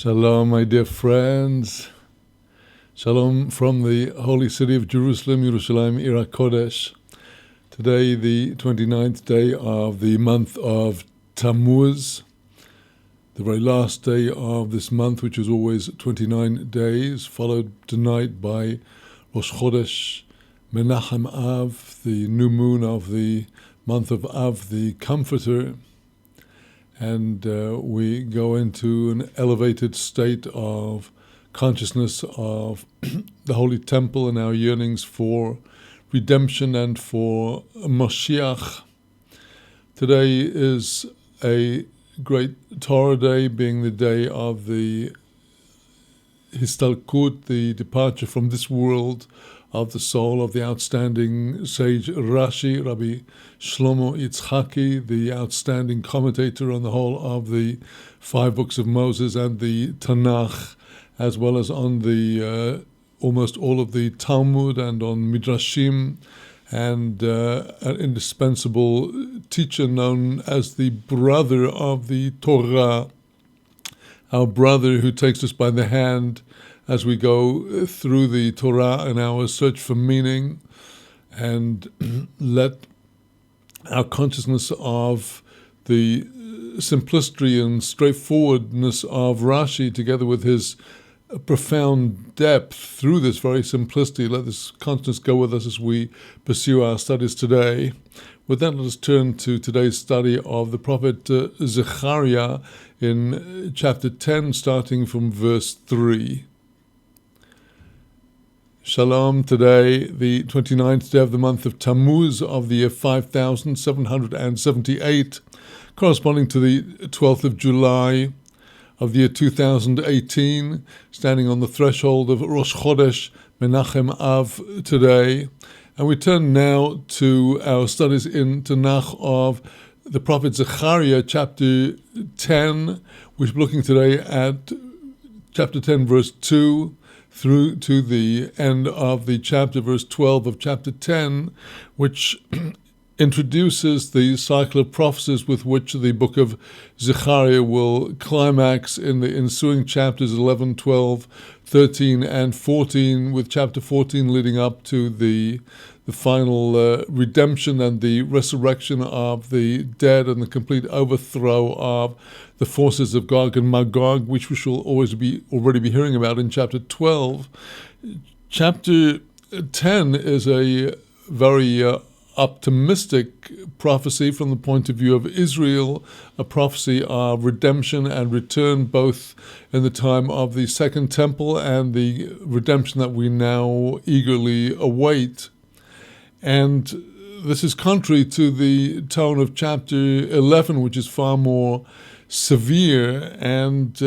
Shalom, my dear friends. Shalom from the holy city of Jerusalem, Yerushalayim, Ir HaKodesh. Today, the 29th day of the month of Tammuz, the very last day of this month, which is always 29 days, followed tonight by Rosh Chodesh Menachem Av, the new moon of the month of Av, the Comforter. And we go into an elevated state of consciousness of the Holy Temple and our yearnings for redemption and for Mashiach. Today is a great Torah day, being the day of the Histalkut, the departure from this world of the soul of the outstanding sage Rashi, Rabbi Shlomo Yitzchaki, the outstanding commentator on the whole of the 5 books of Moses and the Tanakh, as well as on the almost all of the Talmud and on Midrashim, and an indispensable teacher known as the brother of the Torah, our brother who takes us by the hand as we go through the Torah in our search for meaning, and let our consciousness of the simplicity and straightforwardness of Rashi, together with his profound depth through this very simplicity, let this consciousness go with us as we pursue our studies today. With that, let us turn to today's study of the prophet Zechariah in chapter 10, starting from verse 3. Shalom, today, the 29th day of the month of Tammuz of the year 5778, corresponding to the 12th of July of the year 2018, standing on the threshold of Rosh Chodesh Menachem Av today. And we turn now to our studies in Tanakh of the prophet Zechariah, chapter 10, which we're looking today at chapter 10, verse 2, through to the end of the chapter, verse 12 of chapter 10, which introduces the cycle of prophecies with which the book of Zechariah will climax in the ensuing chapters 11, 12, 13, and 14, with chapter 14 leading up to the final redemption and the resurrection of the dead and the complete overthrow of the forces of Gog and Magog, which we shall already be hearing about in chapter 12. Chapter 10 is a very optimistic prophecy from the point of view of Israel, a prophecy of redemption and return, both in the time of the Second Temple and the redemption that we now eagerly await. And this is contrary to the tone of chapter 11, which is far more severe. And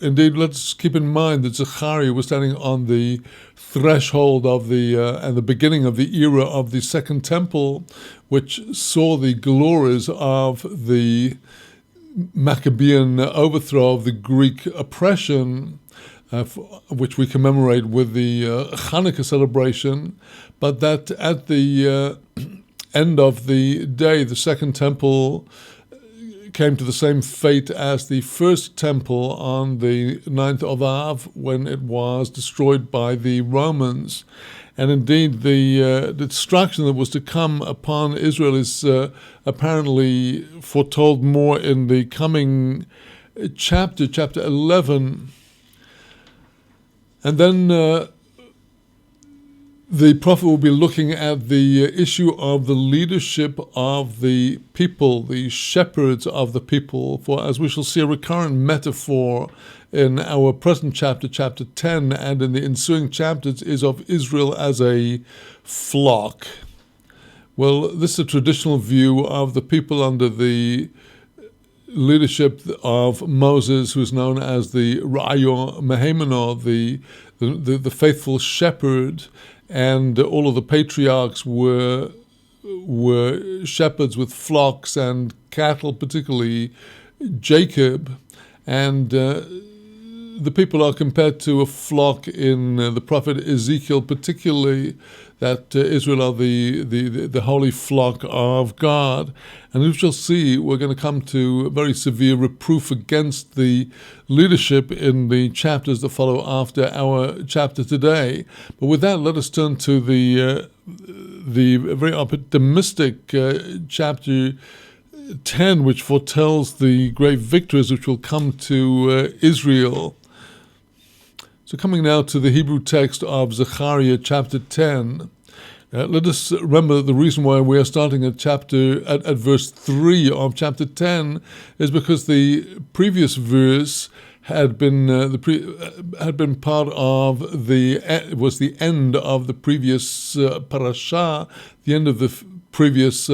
indeed, let's keep in mind that Zechariah was standing on the threshold of and the beginning of the era of the Second Temple, which saw the glories of the Maccabean overthrow of the Greek oppression, which we commemorate with the Hanukkah celebration, but that at the end of the day, the Second Temple came to the same fate as the First Temple on the 9th of Av, when it was destroyed by the Romans. And indeed, the destruction that was to come upon Israel is apparently foretold more in the coming chapter 11. And then the prophet will be looking at the issue of the leadership of the people, the shepherds of the people, for as we shall see, a recurrent metaphor in our present chapter 10, and in the ensuing chapters, is of Israel as a flock. Well, this is a traditional view of the people under the leadership of Moses, who is known as the Ra'yo Mehemeno, the faithful shepherd, and all of the patriarchs were shepherds with flocks and cattle, particularly Jacob. And the people are compared to a flock in the prophet Ezekiel, particularly that Israel are the holy flock of God. And as you'll see, we're going to come to a very severe reproof against the leadership in the chapters that follow after our chapter today. But with that, let us turn to the very optimistic chapter 10, which foretells the great victories which will come to Israel. So coming now to the Hebrew text of Zechariah chapter 10, let us remember that the reason why we are starting at verse 3 of chapter 10 is because the previous verse had been part of was the end of the previous parasha, the end of the previous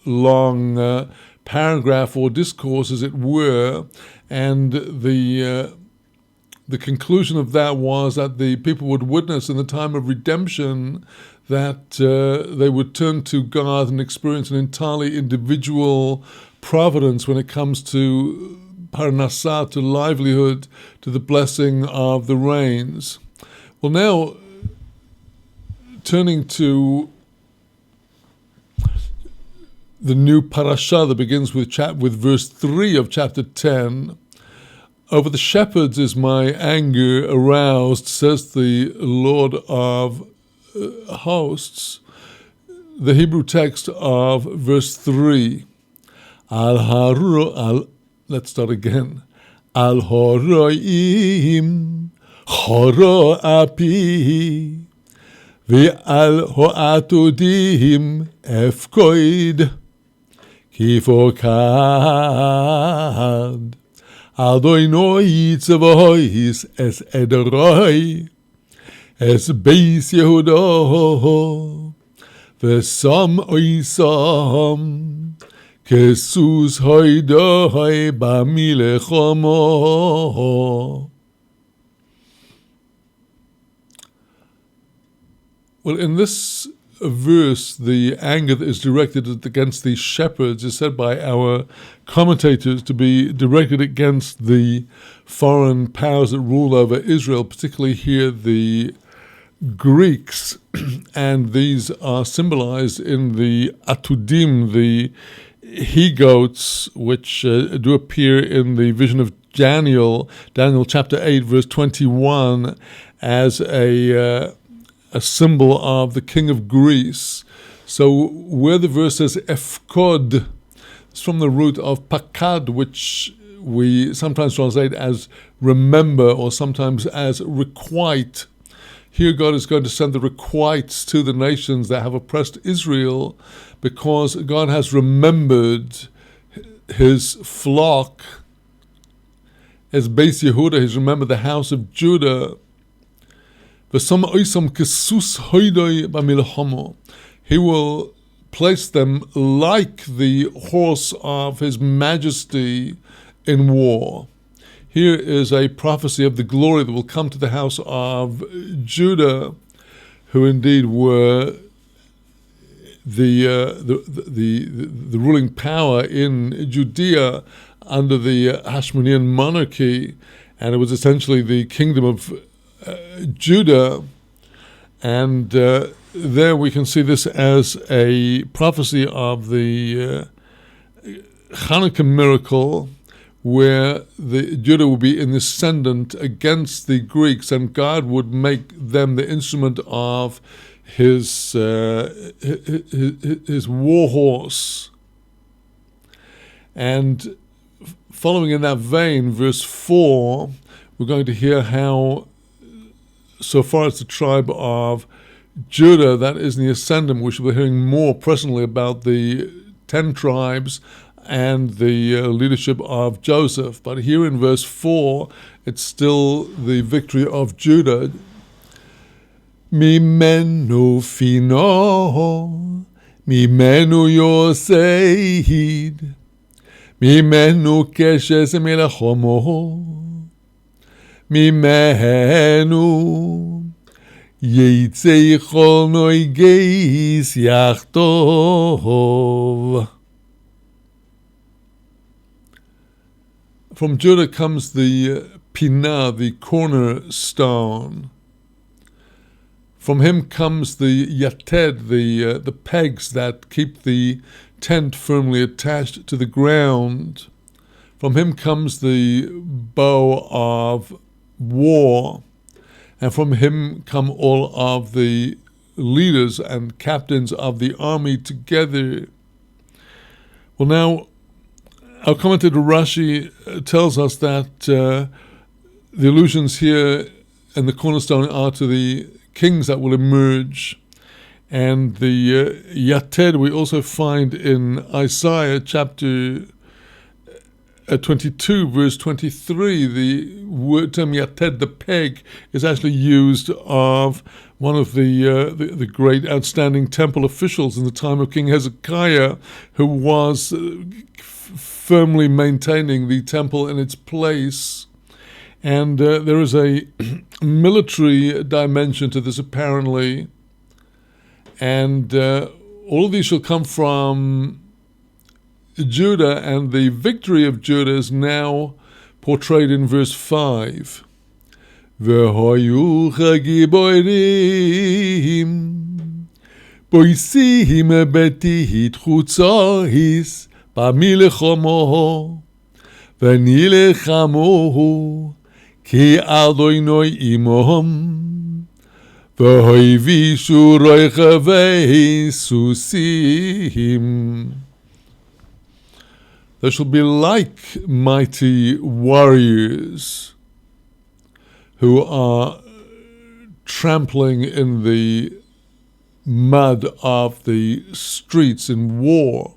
long paragraph or discourse, as it were, and the conclusion of that was that the people would witness in the time of redemption that they would turn to God and experience an entirely individual providence when it comes to parnassah, to livelihood, to the blessing of the rains. Well, now, turning to the new parasha that begins with verse 3 of chapter 10, over the shepherds is my anger aroused, says the Lord of hosts. The Hebrew text of verse 3. Let's start again. Al horoim choro api ve'al ho'atodim efkoid kifokad Adonai tzavois es edroi es beis Yehuda v'sam oisam kesus hoidoi b'milechomo. Well, in this verse, the anger that is directed against these shepherds is said by our commentators to be directed against the foreign powers that rule over Israel, particularly here the Greeks, and these are symbolized in the atudim, the he-goats, which do appear in the vision of Daniel chapter 8, verse 21, as a symbol of the king of Greece. So where the verse says efkod, it's from the root of pakad, which we sometimes translate as remember or sometimes as requite. Here God is going to send the requites to the nations that have oppressed Israel because God has remembered his flock as Beis Yehuda. He's remembered the house of Judah. He will place them like the horse of his majesty in war. Here is a prophecy of the glory that will come to the house of Judah, who indeed were the ruling power in Judea under the Hashmonean monarchy, and it was essentially the kingdom of Judah, and there we can see this as a prophecy of the Hanukkah miracle, where the Judah will be in the ascendant against the Greeks, and God would make them the instrument of his war horse. And following in that vein, verse 4, we're going to hear how, so far as the tribe of Judah, that is in the ascendant, we shall be hearing more presently about the 10 tribes and the leadership of Joseph. But here in verse 4, it's still the victory of Judah. Mimenu fino, mimenu yoseid, mimenu keshes melachomo, mimenu Yitzei chol noigeis yachtov. From Judah comes the pinah, the cornerstone. From him comes the yated, the pegs that keep the tent firmly attached to the ground. From him comes the bow of war, and from him come all of the leaders and captains of the army together. Well, now, our commentator Rashi tells us that the allusions here and the cornerstone are to the kings that will emerge. And the yated we also find in Isaiah chapter 22, verse 23. The word term yated, the peg, is actually used of one of the great outstanding temple officials in the time of King Hezekiah, who was firmly maintaining the temple in its place. And there is a military dimension to this, apparently. And all of these shall come from Judah, and the victory of Judah is now portrayed in verse 5. V'hoyu chagiborim boisihim betihit chutzahis b'milechomo v'nilechamohu ki Adonai imohom v'hoivishu roichavei susim. They shall be like mighty warriors who are trampling in the mud of the streets in war.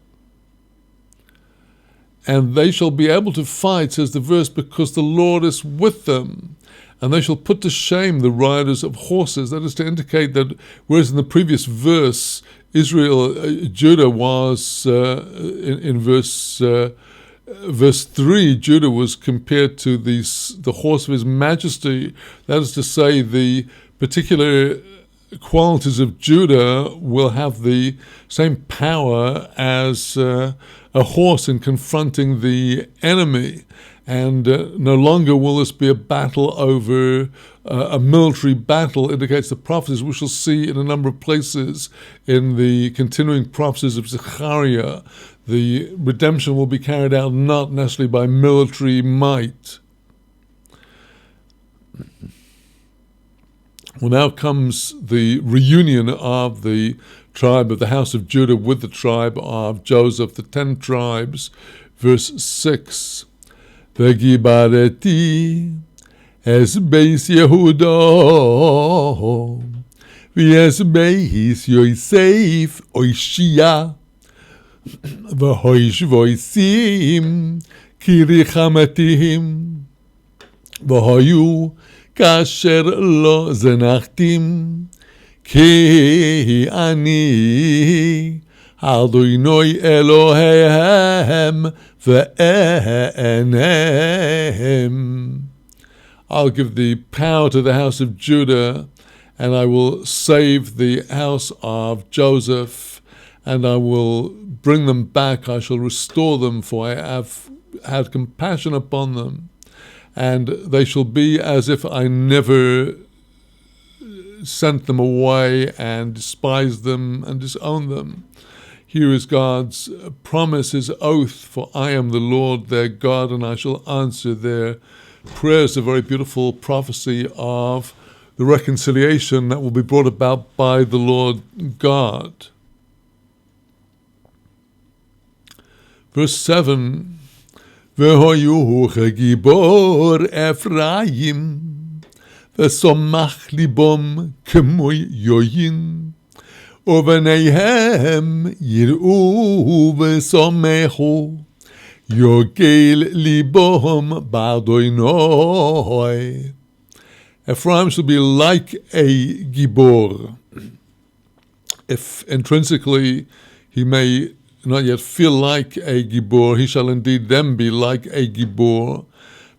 And they shall be able to fight, says the verse, because the Lord is with them. And they shall put to shame the riders of horses. That is to indicate that, whereas in the previous verse, Judah was, in verse 3, Judah was compared to the horse of his majesty. That is to say, the particular qualities of Judah will have the same power as a horse in confronting the enemy. And no longer will this be a battle over a military battle, indicates the prophecies we shall see in a number of places in the continuing prophecies of Zechariah. The redemption will be carried out not necessarily by military might. Well, now comes the reunion of the tribe of the house of Judah with the tribe of Joseph, the 10 tribes, verse 6. V'gibareti es beis Yehuda v'es beis Yosef Oishia v'hoish voisim ki richamatihim v'hoyu kasher lo zenachtim ki ani Adonai Eloheim ve'enem. I'll give the power to the house of Judah, and I will save the house of Joseph, and I will bring them back. I shall restore them, for I have had compassion upon them, and they shall be as if I never sent them away and despised them and disowned them. Here is God's promise, his oath, for I am the Lord their God, and I shall answer their prayers. A very beautiful prophecy of the reconciliation that will be brought about by the Lord God. Verse 7, V'hoyu chagibor Ephraim, v'somach libom k'moy yoyin, ובניהם יראו ושמחו, יוגל ליבם באדוני. Ephraim shall be like a gibor. If intrinsically he may not yet feel like a gibor, he shall indeed then be like a gibor.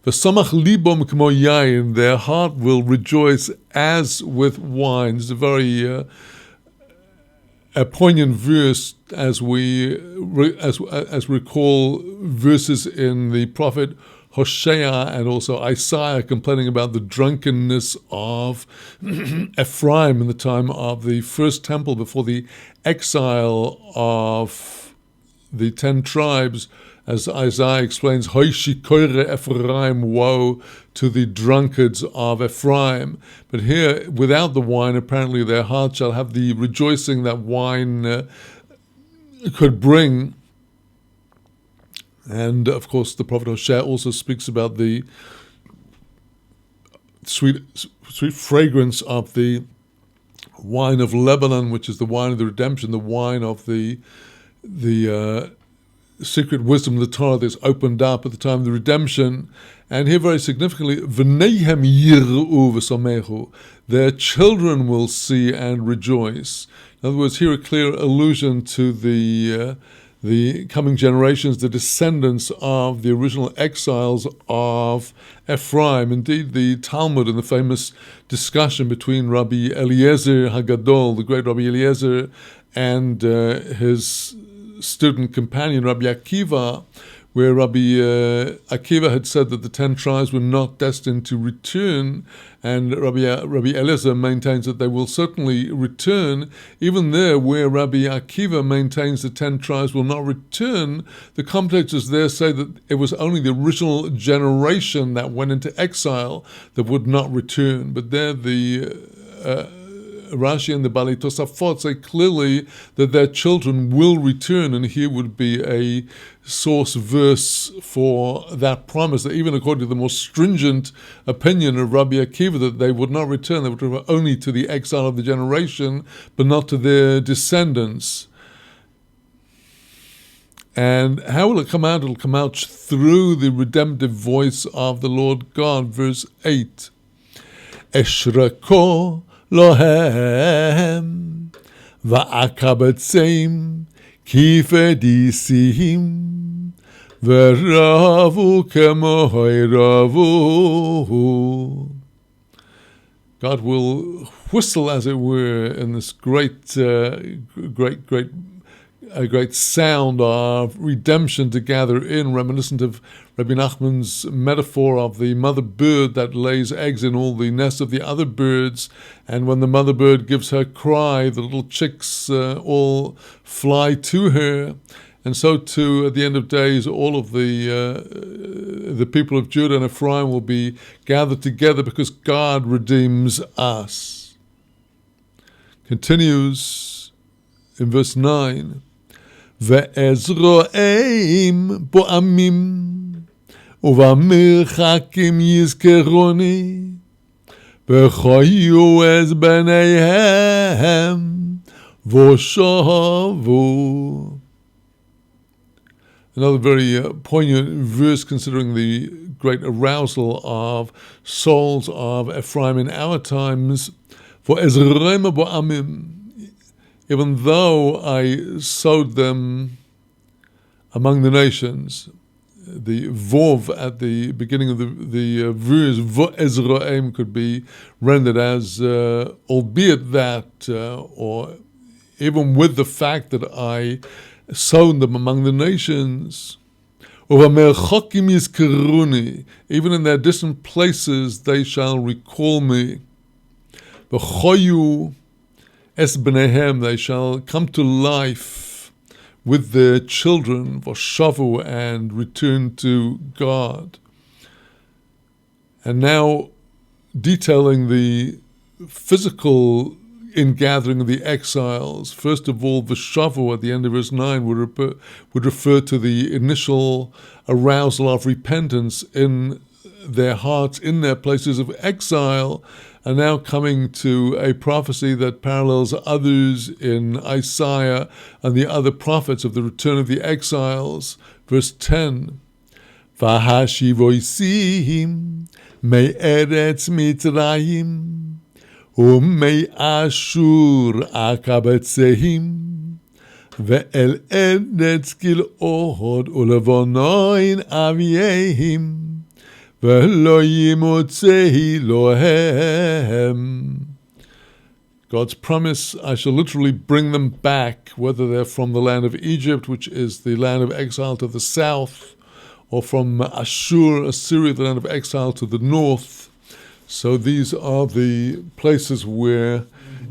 V'samach libom k'mo yayin, their heart will rejoice as with wine. It's a very a poignant verse as we recall verses in the prophet Hosea and also Isaiah complaining about the drunkenness of Ephraim in the time of the first temple before the exile of the 10 tribes. As Isaiah explains, Hoishikore Ephraim, woe to the drunkards of Ephraim. But here, without the wine, apparently their heart shall have the rejoicing that wine could bring. And of course, the prophet Hosea also speaks about the sweet fragrance of the wine of Lebanon, which is the wine of the redemption, the wine of the secret wisdom of the Torah that's opened up at the time of the redemption. And here very significantly, V'neihem yir'u v'samechu, their children will see and rejoice. In other words, here a clear allusion to the coming generations, the descendants of the original exiles of Ephraim. Indeed, the Talmud and the famous discussion between Rabbi Eliezer Hagadol, the great Rabbi Eliezer, and his student companion Rabbi Akiva, where Rabbi Akiva had said that the 10 tribes were not destined to return, and Rabbi Eliezer maintains that they will certainly return. Even there, where Rabbi Akiva maintains the 10 tribes will not return, the commentators there say that it was only the original generation that went into exile that would not return. But there the Rashi and the Bali Tosafot say clearly that their children will return, and here would be a source verse for that promise, that even according to the more stringent opinion of Rabbi Akiva, that they would not return, they would return only to the exile of the generation, but not to their descendants. And how will it come out? It'll come out through the redemptive voice of the Lord God. Verse 8. Eshrako lohem va'akabatzim kifedisim v'ravu kemohiravu. God will whistle, as it were, in this great sound of redemption to gather in, reminiscent of Rabbi Nachman's metaphor of the mother bird that lays eggs in all the nests of the other birds, and when the mother bird gives her cry, the little chicks all fly to her. And so too, at the end of days, all of the people of Judah and Ephraim will be gathered together because God redeems us. Continues in verse 9. Ve'ezro'eim bo'amim ובמרחקים יזכרוני וחיו את בניהם ושובו. Another very poignant verse considering the great arousal of souls of Ephraim in our times. For Ezraim bo'amim, even though I sowed them among the nations. The vov at the beginning of the verse, Ezraim, could be rendered as albeit that, or even with the fact that I sown them among the nations. Even in their distant places they shall recall me. V'choyu es b'nehem, they shall come to life with their children, v'shavu, and return to God. And now detailing the physical ingathering of the exiles. First of all, v'shavu at the end of verse 9 would refer to the initial arousal of repentance in their hearts, in their places of exile, and now coming to a prophecy that parallels others in Isaiah and the other prophets of the return of the exiles. Verse 10, V'hashivoisihim me'eretz Mitzrayim u'me'ashur akabetzehim ve'el eretz Gil'od u'levonoin aviehim God's promise, I shall literally bring them back, whether they're from the land of Egypt, which is the land of exile to the south, or from Ashur, Assyria, the land of exile, to the north. So these are the places where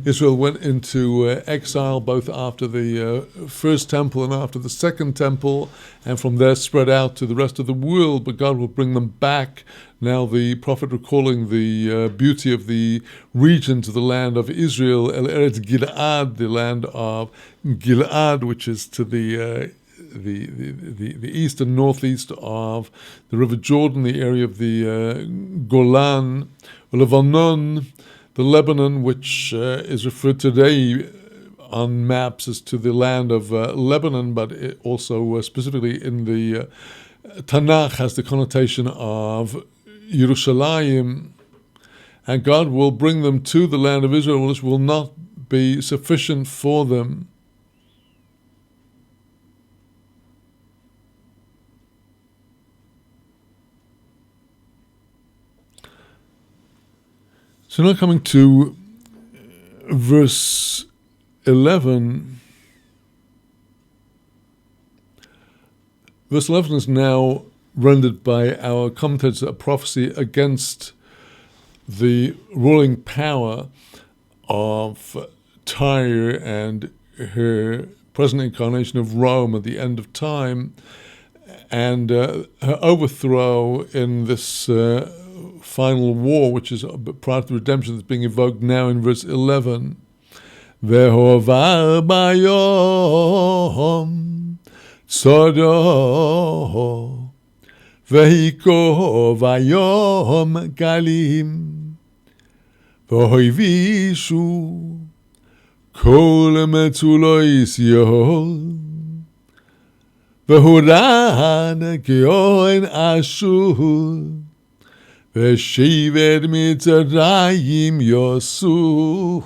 Israel went into exile, both after the first temple and after the second temple, and from there spread out to the rest of the world. But God will bring them back. Now the prophet recalling the beauty of the region to the land of Israel, El Eretz Gilad, the land of Gilad, which is to the east and northeast of the River Jordan, the area of the Golan, Lebanon, the Lebanon, which is referred today on maps as to the land of Lebanon, but it also specifically in the Tanakh has the connotation of Yerushalayim. And God will bring them to the land of Israel, which will not be sufficient for them. So now coming to verse 11. Verse 11 is now rendered by our commentators a prophecy against the ruling power of Tyre and her present incarnation of Rome at the end of time, and her overthrow in this final war, which is prior to the redemption, that's being evoked now in verse 11. Vehovar bayom tzoro vehiko vayom galim vehoivishu kol metzulois yehol vehuran geoin ashur Veshiver Mitzrayim Yosul.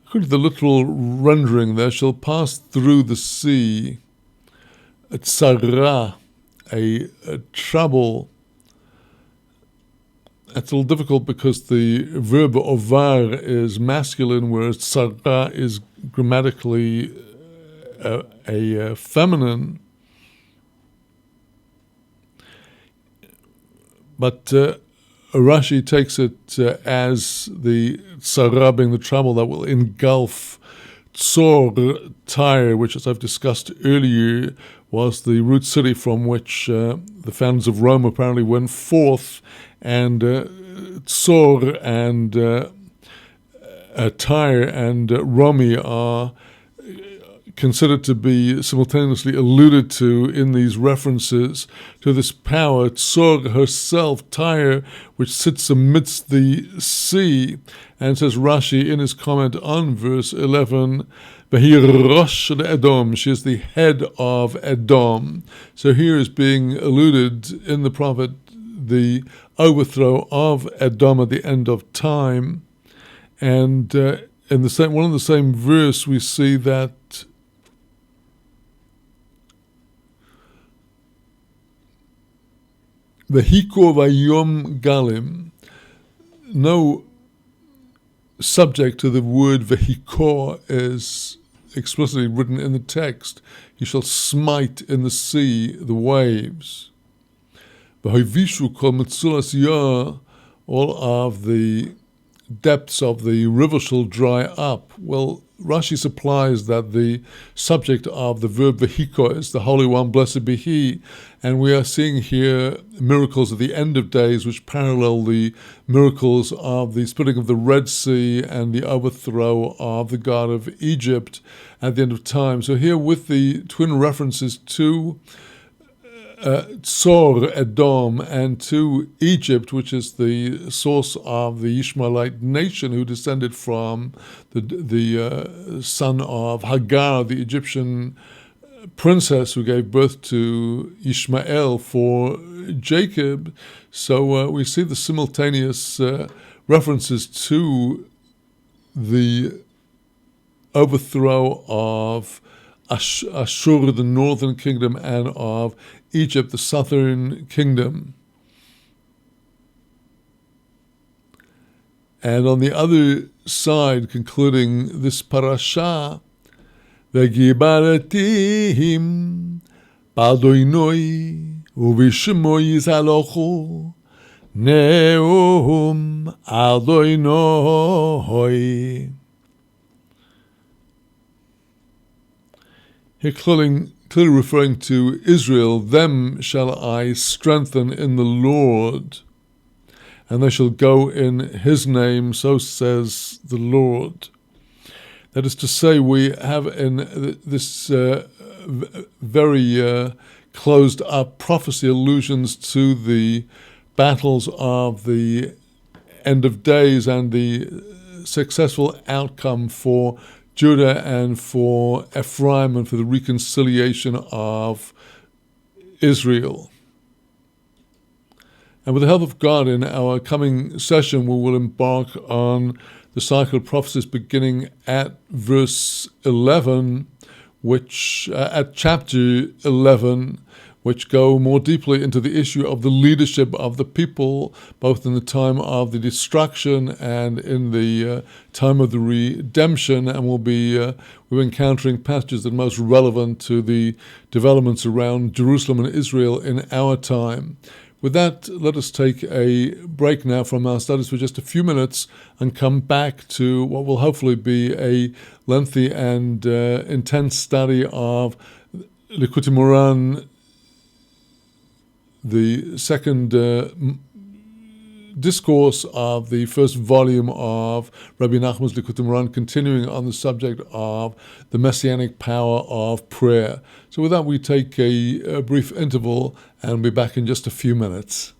According to the literal rendering, there shall pass through the sea a tzara, a trouble. It's a little difficult because the verb ovar is masculine, whereas tzara is grammatically a feminine, but Rashi takes it as the tzara being the trouble that will engulf Tzor, Tyre, which, as I've discussed earlier, was the root city from which the founders of Rome apparently went forth, and Tzor and Tyre and Romi are considered to be simultaneously alluded to in these references to this power, Tzor herself, Tyre, which sits amidst the sea. And says Rashi in his comment on verse 11, V'hi rosh Edom, she is the head of Edom. So here is being alluded in the prophet the overthrow of Edom at the end of time. And in the same one of the same verse we see that Vehiko vayom galim, no subject to the word vehiko is explicitly written in the text. He shall smite in the sea the waves. V'hoivishu kol metzulas yah, all of the depths of the river shall dry up. Well, Rashi supplies that the subject of the verb vehiko is the Holy One, blessed be He, and we are seeing here miracles at the end of days which parallel the miracles of the splitting of the Red Sea and the overthrow of the god of Egypt at the end of time. So here with the twin references to Tzor, Edom, and to Egypt, which is the source of the Ishmaelite nation who descended from the son of Hagar, the Egyptian princess who gave birth to Ishmael for Jacob. So we see the simultaneous references to the overthrow of Ashur, the northern kingdom, and of Egypt, the southern kingdom. And on the other side, concluding this parasha, Vegibaretihim Badoinoi Uvishmoi Zalochu Neum Adoinoi. Here clearly referring to Israel, them shall I strengthen in the Lord, and they shall go in his name, so says the Lord. That is to say, we have in this very closed up prophecy allusions to the battles of the end of days and the successful outcome for Judah and for Ephraim and for the reconciliation of Israel. And with the help of God, in our coming session, we will embark on the cycle of prophecies beginning at verse 11, which at chapter 11, which go more deeply into the issue of the leadership of the people, both in the time of the destruction and in the time of the redemption. And we're encountering passages that are most relevant to the developments around Jerusalem and Israel in our time. With that, let us take a break now from our studies for just a few minutes and come back to what will hopefully be a lengthy and intense study of Likutei Moharan, the second discourse of the first volume of Rabbi Nachman's Likutei Moharan, continuing on the subject of the messianic power of prayer. So with that, we take a brief interval and be back in just a few minutes.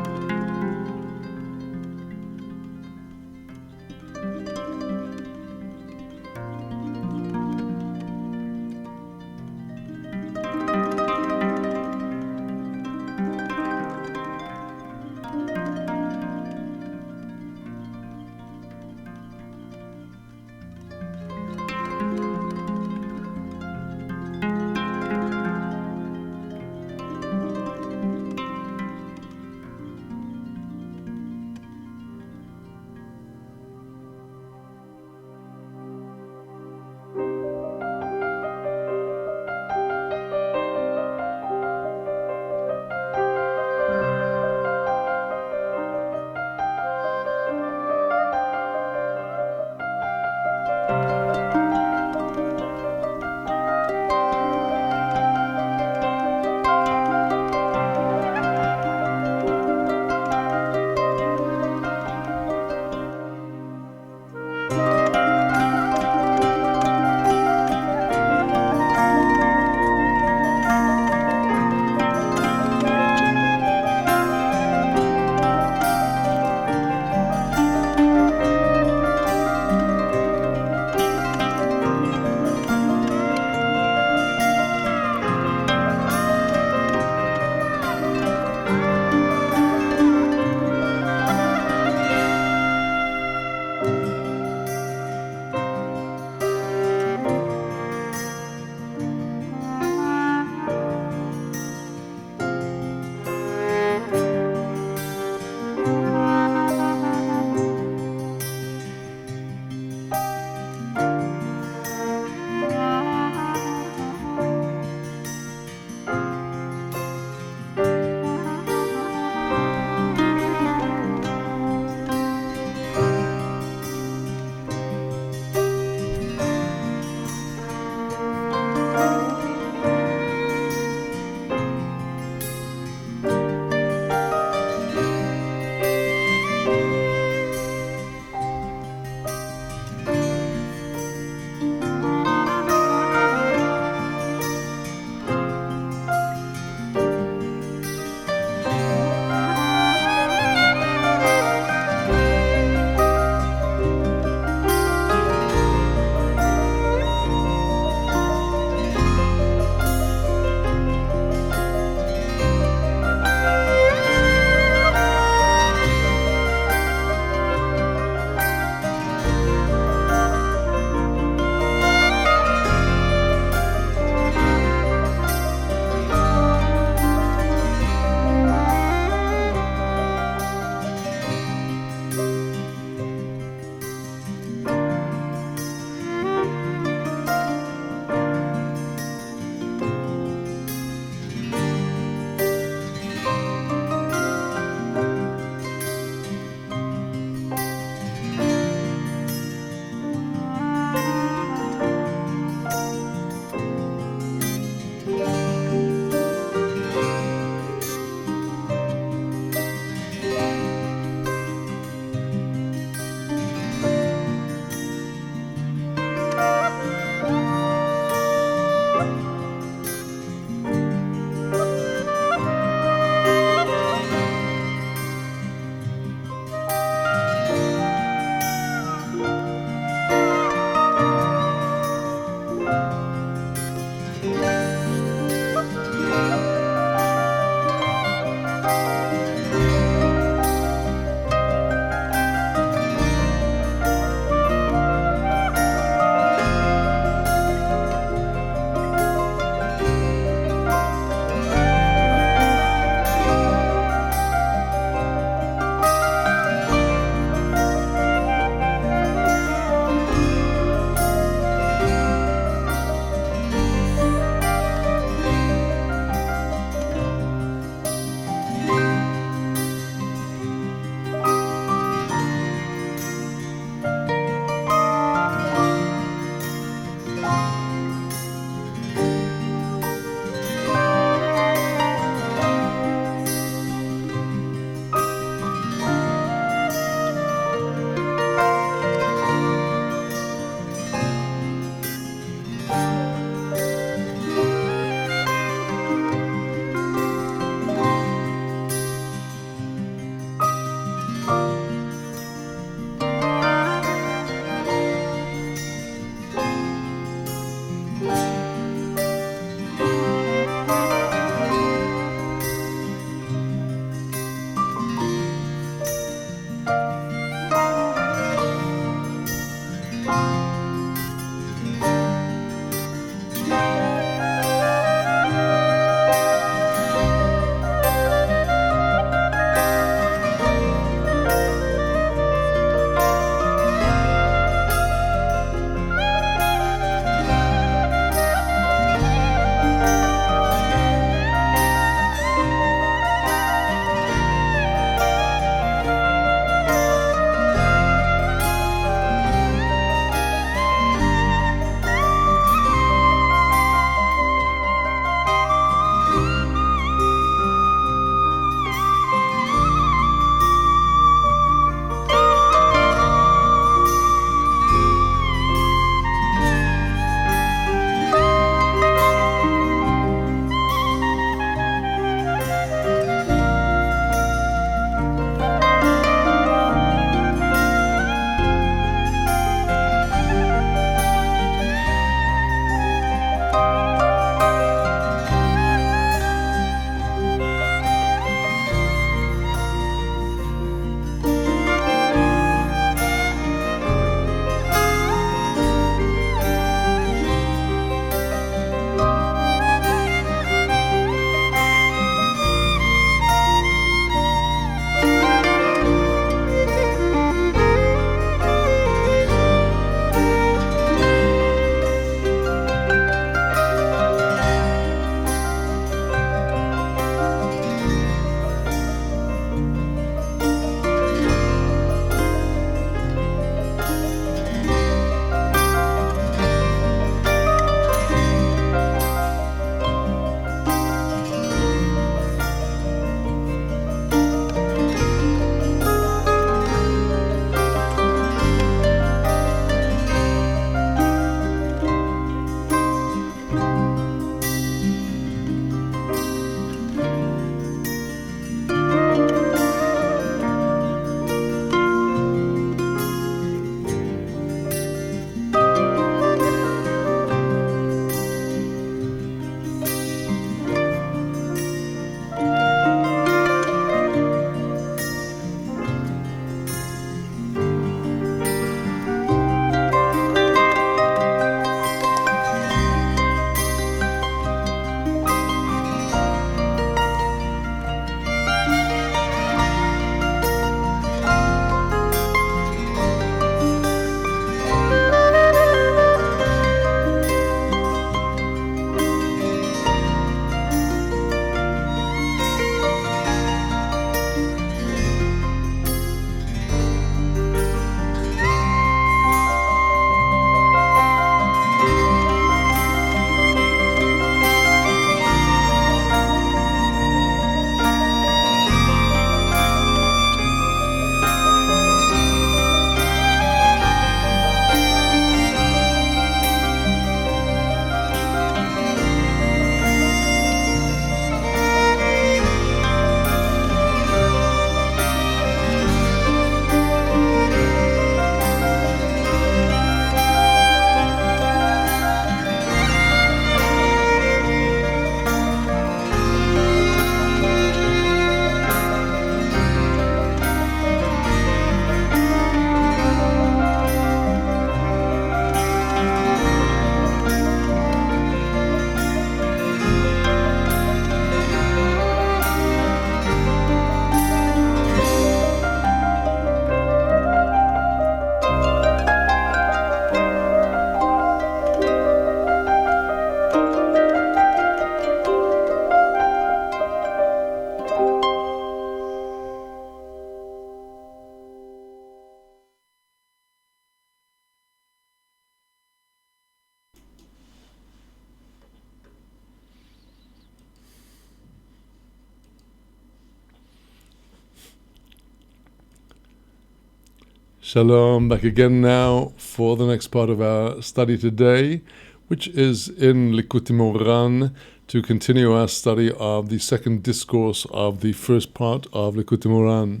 Shalom, back again now for the next part of our study today, which is in Likutei Moharan, to continue our study of the second discourse of the first part of Likutei Moharan.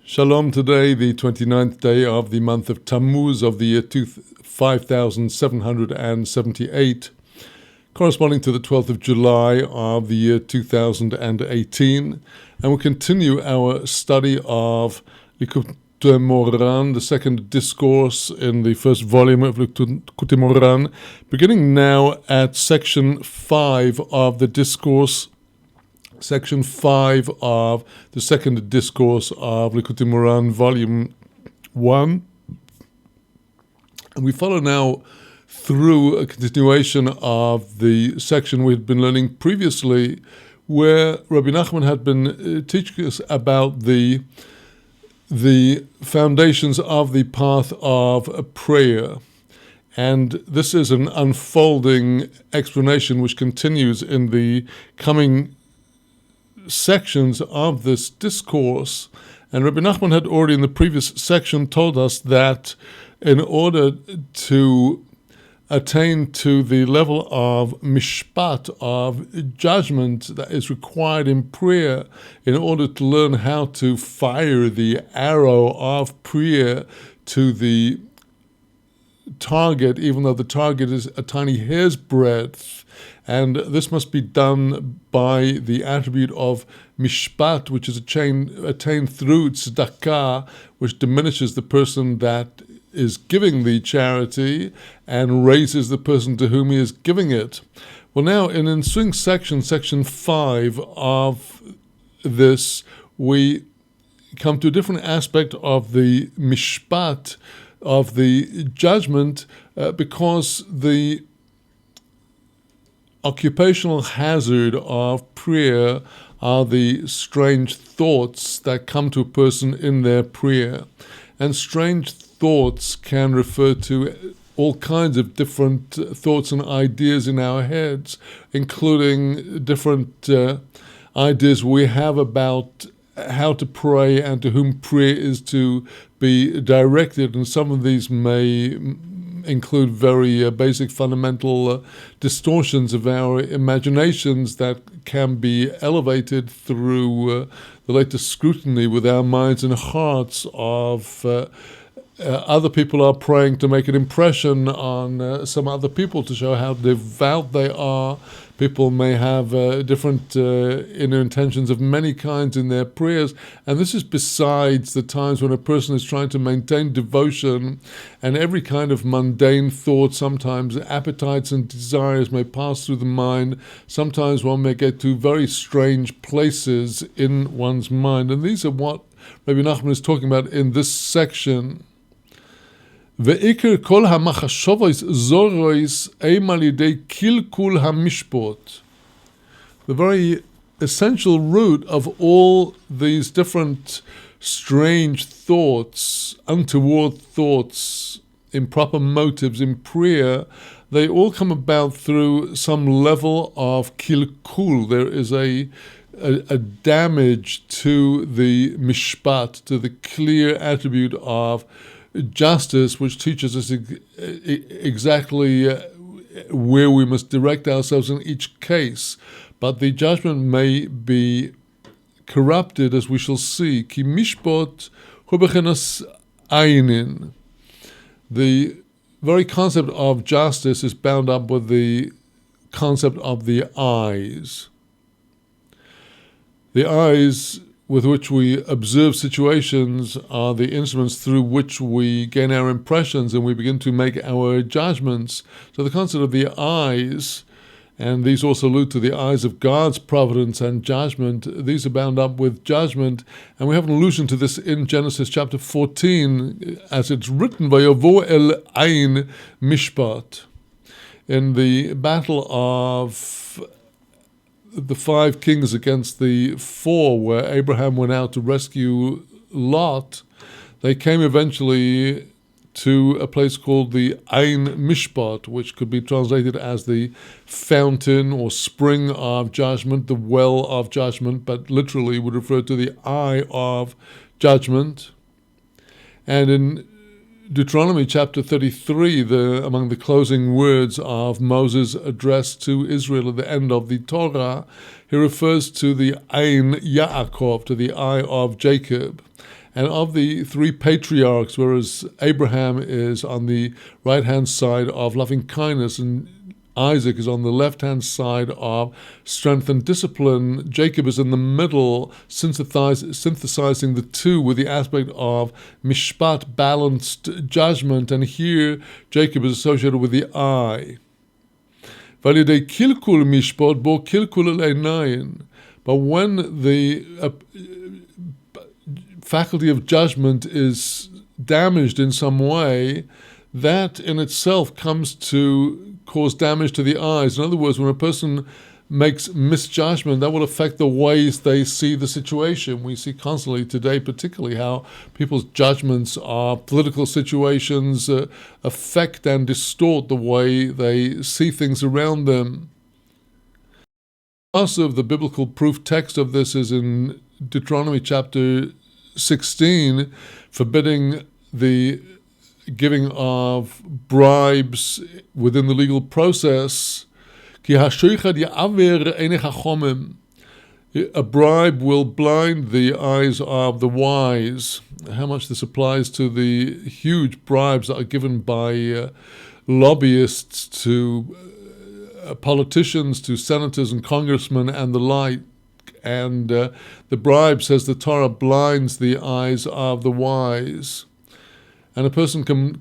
Shalom, today, the 29th day of the month of Tammuz of the year 5778, corresponding to the 12th of July of the year 2018, and we'll continue our study of Likutei Moharan, the second discourse in the first volume of Likutei Moharan, beginning now at section 5 of the discourse, section 5 of the second discourse of Likutei Moharan, volume 1. And we follow now through a continuation of the section we had been learning previously, where Rabbi Nachman had been teaching us about the foundations of the path of prayer. And this is an unfolding explanation which continues in the coming sections of this discourse. And Rabbi Nachman had already in the previous section told us that in order to attain to the level of mishpat, of judgment that is required in prayer, in order to learn how to fire the arrow of prayer to the target, even though the target is a tiny hair's breadth. And this must be done by the attribute of mishpat, which is attained through tzedakah, which diminishes the person that is giving the charity and raises the person to whom he is giving it. Well, now in ensuing section 5 of this, we come to a different aspect of the mishpat, of the judgment, because the occupational hazard of prayer are the strange thoughts that come to a person in their prayer. And strange thoughts can refer to all kinds of different thoughts and ideas in our heads, including different ideas we have about how to pray and to whom prayer is to be directed. And some of these may include very basic fundamental distortions of our imaginations that can be elevated through the latest scrutiny with our minds and hearts of other people are praying to make an impression on some other people, to show how devout they are. People may have different inner intentions of many kinds in their prayers, and this is besides the times when a person is trying to maintain devotion, and every kind of mundane thought, sometimes appetites and desires may pass through the mind. Sometimes one may get to very strange places in one's mind, and these are what Rabbi Nachman is talking about in this section. ועיקר כל המחשבות זרות הם על ידי קלקול המשפט. The very essential root of all these different strange thoughts, untoward thoughts, improper motives in prayer, they all come about through some level of kilkul. There is a damage to the mishpat, to the clear attribute of justice, which teaches us exactly where we must direct ourselves in each case. But the judgment may be corrupted, as we shall see. Ki mishpat hu bechinas aynin. The very concept of justice is bound up with the concept of the eyes. The eyes with which we observe situations are the instruments through which we gain our impressions and we begin to make our judgments. So the concept of the eyes, and these also allude to the eyes of God's providence and judgment, these are bound up with judgment, and we have an allusion to this in Genesis chapter 14, as it's written, Vayavo el ayin mishpat. In the battle of the 5 kings against the 4, where Abraham went out to rescue Lot, they came eventually to a place called the Ein Mishpat, which could be translated as the fountain or spring of judgment, the well of judgment, but literally would refer to the eye of judgment. And in Deuteronomy chapter 33, among the closing words of Moses' address to Israel at the end of the Torah, he refers to the Ein Yaakov, to the eye of Jacob. And of the three patriarchs, whereas Abraham is on the right-hand side of loving kindness and Isaac is on the left-hand side of strength and discipline, Jacob is in the middle, synthesizing the two with the aspect of mishpat, balanced judgment, and here Jacob is associated with the eye. But when the faculty of judgment is damaged in some way, that in itself comes to cause damage to the eyes. In other words, when a person makes misjudgment, that will affect the ways they see the situation. We see constantly today, particularly, how people's judgments of political situations affect and distort the way they see things around them. Also, the biblical proof text of this is in Deuteronomy chapter 16, forbidding the giving of bribes within the legal process. A bribe will blind the eyes of the wise. How much this applies to the huge bribes that are given by lobbyists to politicians, to senators and congressmen and the like. And the bribe, says the Torah, blinds the eyes of the wise. And a person can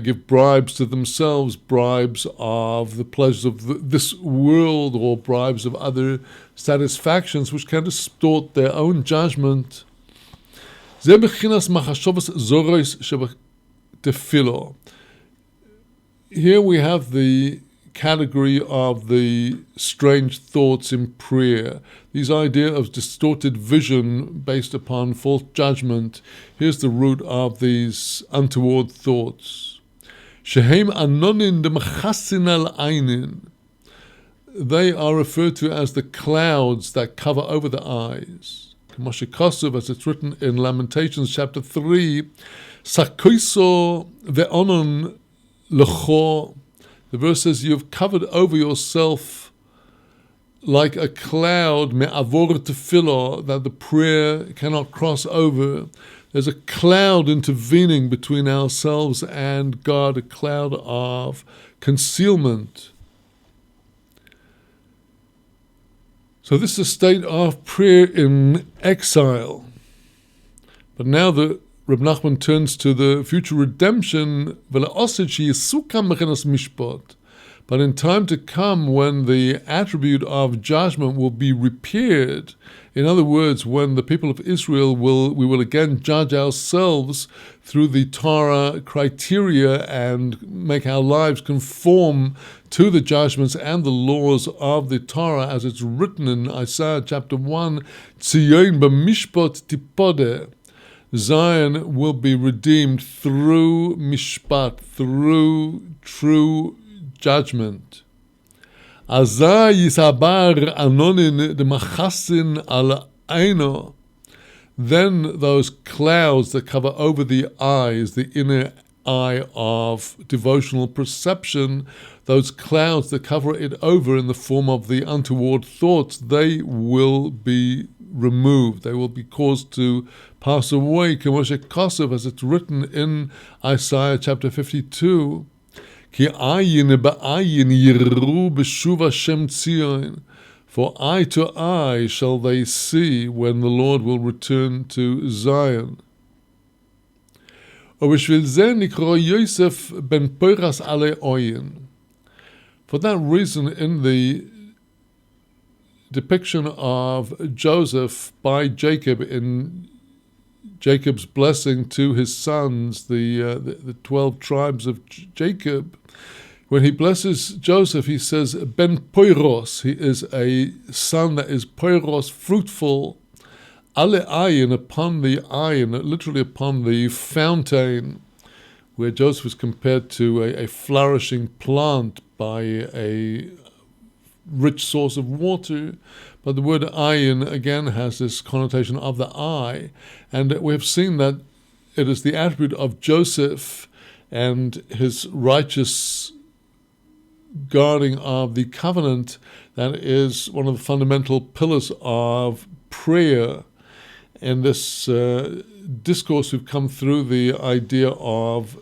give bribes to themselves, bribes of the pleasures of this world, or bribes of other satisfactions, which can distort their own judgment. Here we have the category of the strange thoughts in prayer. These idea of distorted vision based upon false judgment. Here's the root of these untoward thoughts. Shehem anonin demchasin al einin. They are referred to as the clouds that cover over the eyes. Moshe Kosov, as it's written in Lamentations chapter 3, Sakoiso ve'onon lecho. The verse says, you've covered over yourself like a cloud, me'avor tefillah, that the prayer cannot cross over. There's a cloud intervening between ourselves and God, a cloud of concealment. So this is a state of prayer in exile. But now the Reb Nachman turns to the future redemption, but in time to come, when the attribute of judgment will be repaired, in other words, when the people of Israel we will again judge ourselves through the Torah criteria and make our lives conform to the judgments and the laws of the Torah, as it's written in Isaiah chapter 1, Tzion b'mishpat tipodeh. Zion will be redeemed through mishpat, through true judgment. Azai yisabar anonin demachasin al eino. Then those clouds that cover over the eyes, the inner eye of devotional perception, those clouds that cover it over in the form of the untoward thoughts, they will be removed. They will be caused to pass away. Moshe Kosov, as it's written in Isaiah chapter 52, Ki ayin ba'ayin yiru b'shuv Hashem Tzion. For eye to eye shall they see when the Lord will return to Zion. ובשביל זה נקרא יוסף בן פרס עלי עוין. For that reason, in the depiction of Joseph by Jacob in Jacob's blessing to his sons, the 12 tribes of Jacob, when he blesses Joseph, he says, Ben Poiros, he is a son that is Poiros, fruitful, Ale ayin, upon the ayin, literally upon the fountain, where Joseph is compared to a flourishing plant by a rich source of water. But the word ayin again has this connotation of the eye, and we have seen that it is the attribute of Joseph and his righteous guarding of the covenant that is one of the fundamental pillars of prayer. In this discourse, we've come through the idea of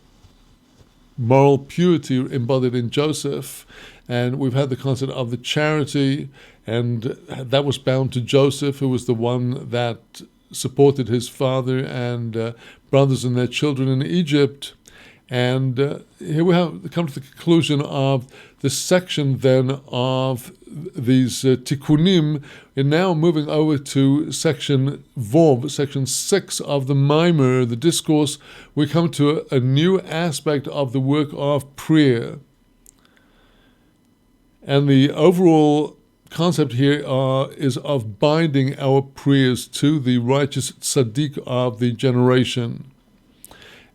moral purity embodied in Joseph, and we've had the concept of the charity, and that was bound to Joseph, who was the one that supported his father and brothers and their children in Egypt. And here we have come to the conclusion of this section then of these tikkunim, and now moving over to section Vov, section 6 of the Mimer, the discourse. We come to a new aspect of the work of prayer. And the overall concept here is of binding our prayers to the righteous tzaddik of the generation.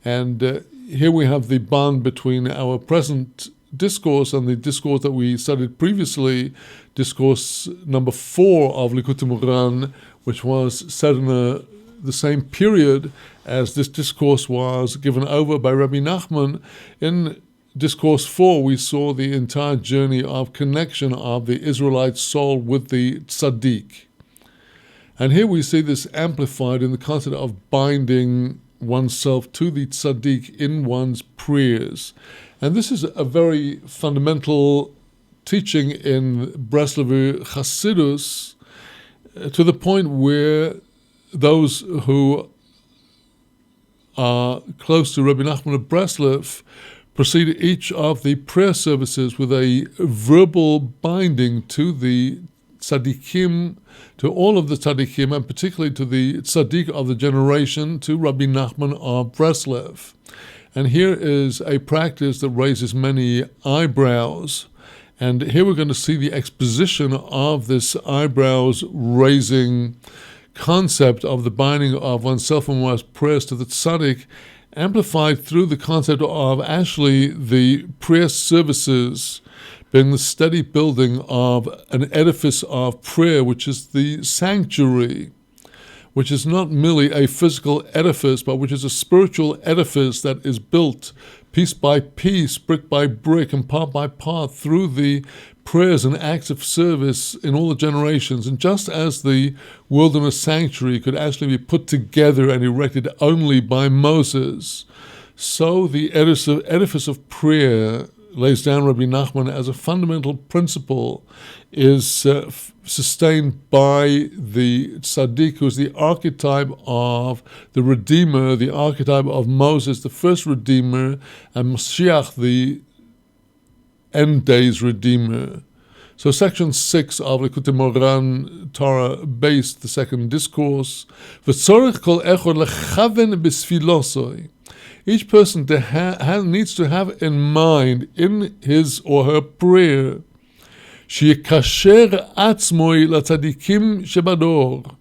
And here we have the bond between our present discourse and the discourse that we studied previously, discourse number 4 of Likutei Moharan, which was said in the same period as this discourse was given over by Rabbi Nachman. In discourse 4, we saw the entire journey of connection of the Israelite soul with the tzaddik. And here we see this amplified in the concept of binding oneself to the tzaddik in one's prayers. And this is a very fundamental teaching in Breslover Chassidus, to the point where those who are close to Rabbi Nachman of Breslov proceed each of the prayer services with a verbal binding to the tzaddikim, to all of the tzaddikim, and particularly to the tzaddik of the generation, to Rabbi Nachman of Breslov. And here is a practice that raises many eyebrows. And here we're going to see the exposition of this eyebrows-raising concept of the binding of oneself and one's prayers to the tzaddik, amplified through the concept of actually the prayer services being the steady building of an edifice of prayer, which is the sanctuary, which is not merely a physical edifice, but which is a spiritual edifice that is built piece by piece, brick by brick, and part by part through the prayers and acts of service in all the generations. And just as the wilderness sanctuary could actually be put together and erected only by Moses, so the edifice of prayer, lays down Rabbi Nachman as a fundamental principle, is sustained by the tzaddik, who is the archetype of the Redeemer, the archetype of Moses, the first Redeemer, and Mashiach, the end days Redeemer. So section 6 of Likutei Moharan Torah based the second discourse. V'tzorech kol echad lechaven b'sfilosoi. Each person needs to have in mind in his or her prayer, sheyikasher atzmoi latzadikim shebador,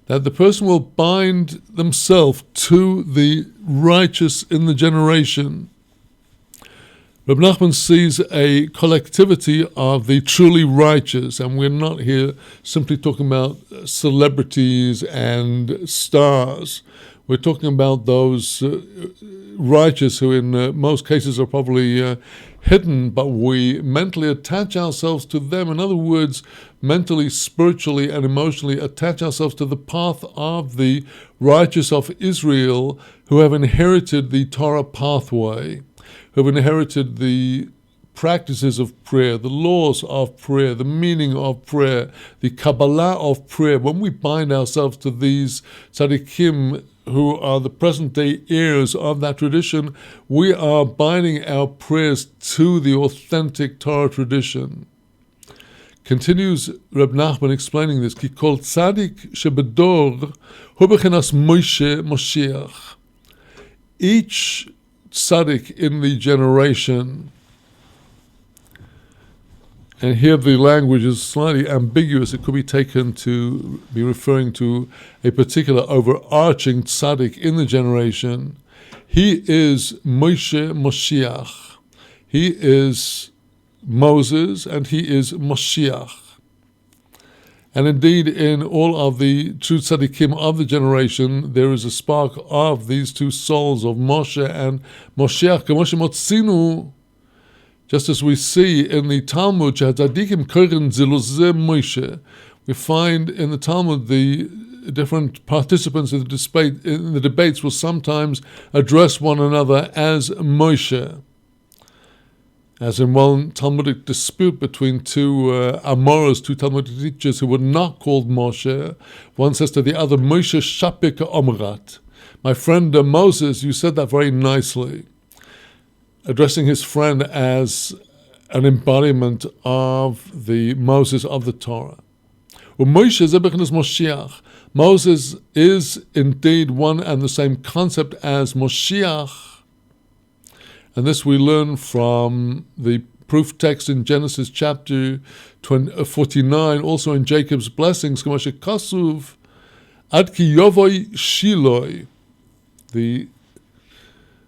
that the person will bind themselves to the righteous in the generation. Reb Nachman sees a collectivity of the truly righteous, and we're not here simply talking about celebrities and stars. We're talking about those righteous who in most cases are probably hidden, but we mentally attach ourselves to them. In other words, mentally, spiritually, and emotionally attach ourselves to the path of the righteous of Israel, who have inherited the Torah pathway, who have inherited the practices of prayer, the laws of prayer, the meaning of prayer, the Kabbalah of prayer. When we bind ourselves to these tzaddikim, who are the present-day heirs of that tradition, we are binding our prayers to the authentic Torah tradition. Continues Reb Nachman explaining this, Ki kol tzaddik shebedor hu bechinas Moshe Moshiach. Each tzaddik in the generation, and here the language is slightly ambiguous. It could be taken to be referring to a particular overarching tzaddik in the generation. He is Moshe Moshiach. He is Moses and he is Moshiach. And indeed, in all of the true tzaddikim of the generation, there is a spark of these two souls of Moshe and Moshiach. K'moshe motzinu, just as we see in the Talmud, Tzaddikim koren zilozeh Moshe, we find in the Talmud the different participants in the debates will sometimes address one another as Moshe. As in one Talmudic dispute between two Amoras, two Talmudic teachers who were not called Moshe, one says to the other, Moshe Shapik Omrat. My friend Moses, you said that very nicely, addressing his friend as an embodiment of the Moses of the Torah. Moses is indeed one and the same concept as Moshiach. And this we learn from the proof text in Genesis chapter 49, also in Jacob's blessings, K'moshe Kasuv, Ad ki yovoi Shiloi. The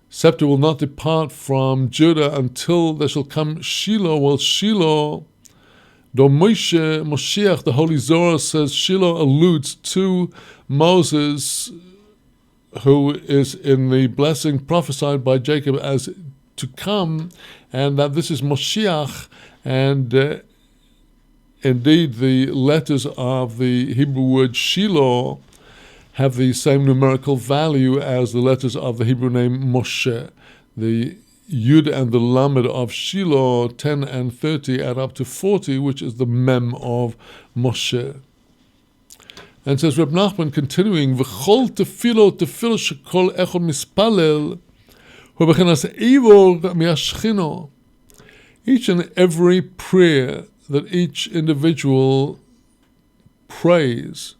scepter will not depart from Judah until there shall come Shiloh. Well, Shiloh, though Moshiach, the Holy Zohar says Shiloh alludes to Moses, who is in the blessing prophesied by Jacob as to come, and that this is Moshiach, and indeed the letters of the Hebrew word Shiloh have the same numerical value as the letters of the Hebrew name Moshe. The Yud and the Lamed of Shiloh, 10 and 30, add up to 40, which is the Mem of Moshe. And says Reb Nachman, continuing, V'chol tefilo shekol echol mispalel, each and every prayer that each individual prays,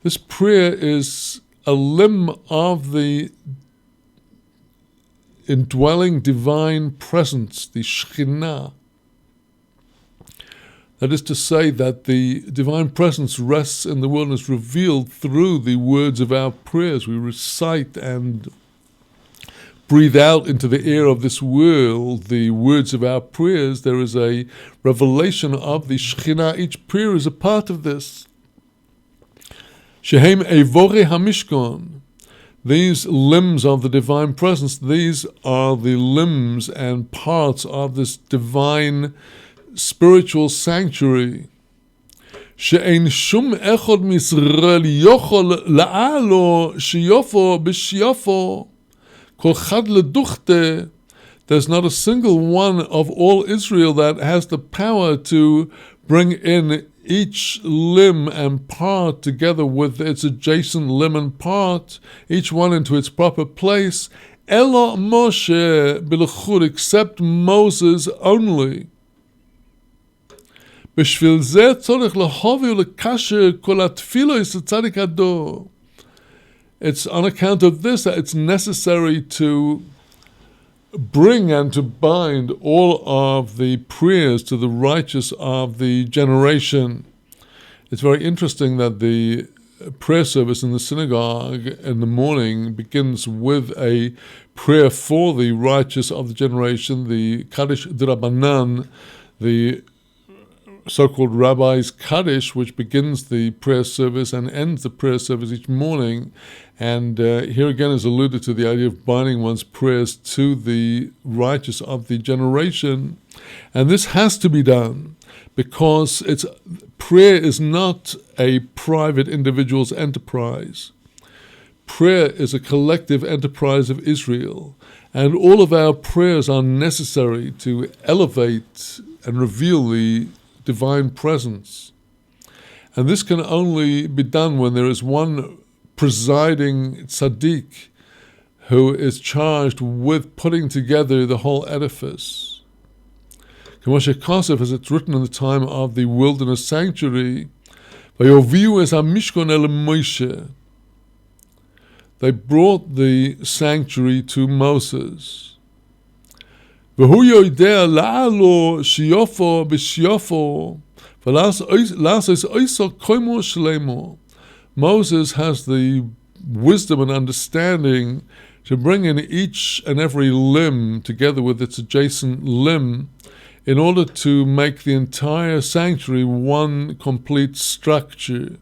this prayer is a limb of the indwelling divine presence, the Shekhinah. That is to say that the divine presence rests in the world and is revealed through the words of our prayers. We recite and breathe out into the air of this world the words of our prayers. There is a revelation of the Shekhinah. Each prayer is a part of this. Shehem Evore HaMishkan. These limbs of the divine presence, these are the limbs and parts of this divine spiritual sanctuary. She'ein shum echod misrael yochol la'alo sheyofo b'sheyofo. There's not a single one of all Israel that has the power to bring in each limb and part together with its adjacent limb and part, each one into its proper place. Elo Moshe b'lechud, except Moses only. B'shvil zeh tzorich lehovi u'lekasher kol hatfilos tzaddik hador. It's on account of this that it's necessary to bring and to bind all of the prayers to the righteous of the generation. It's very interesting that the prayer service in the synagogue in the morning begins with a prayer for the righteous of the generation, the Kaddish D'Rabbanan, the so-called Rabbi's Kaddish, which begins the prayer service and ends the prayer service each morning. And here again is alluded to the idea of binding one's prayers to the righteous of the generation. And this has to be done because prayer is not a private individual's enterprise. Prayer is a collective enterprise of Israel. And all of our prayers are necessary to elevate and reveal the divine presence. And this can only be done when there is one presiding tzaddik who is charged with putting together the whole edifice. K'moshe Kosef, as it's written in the time of the wilderness sanctuary, Vayoviu es hamishkon el Moshe. They brought the sanctuary to Moses. והוא יודע לעלו שיופו בשיופו ולעשות איסו כמו שלמו. Moses has the wisdom and understanding to bring in each and every limb together with its adjacent limb in order to make the entire sanctuary one complete structure.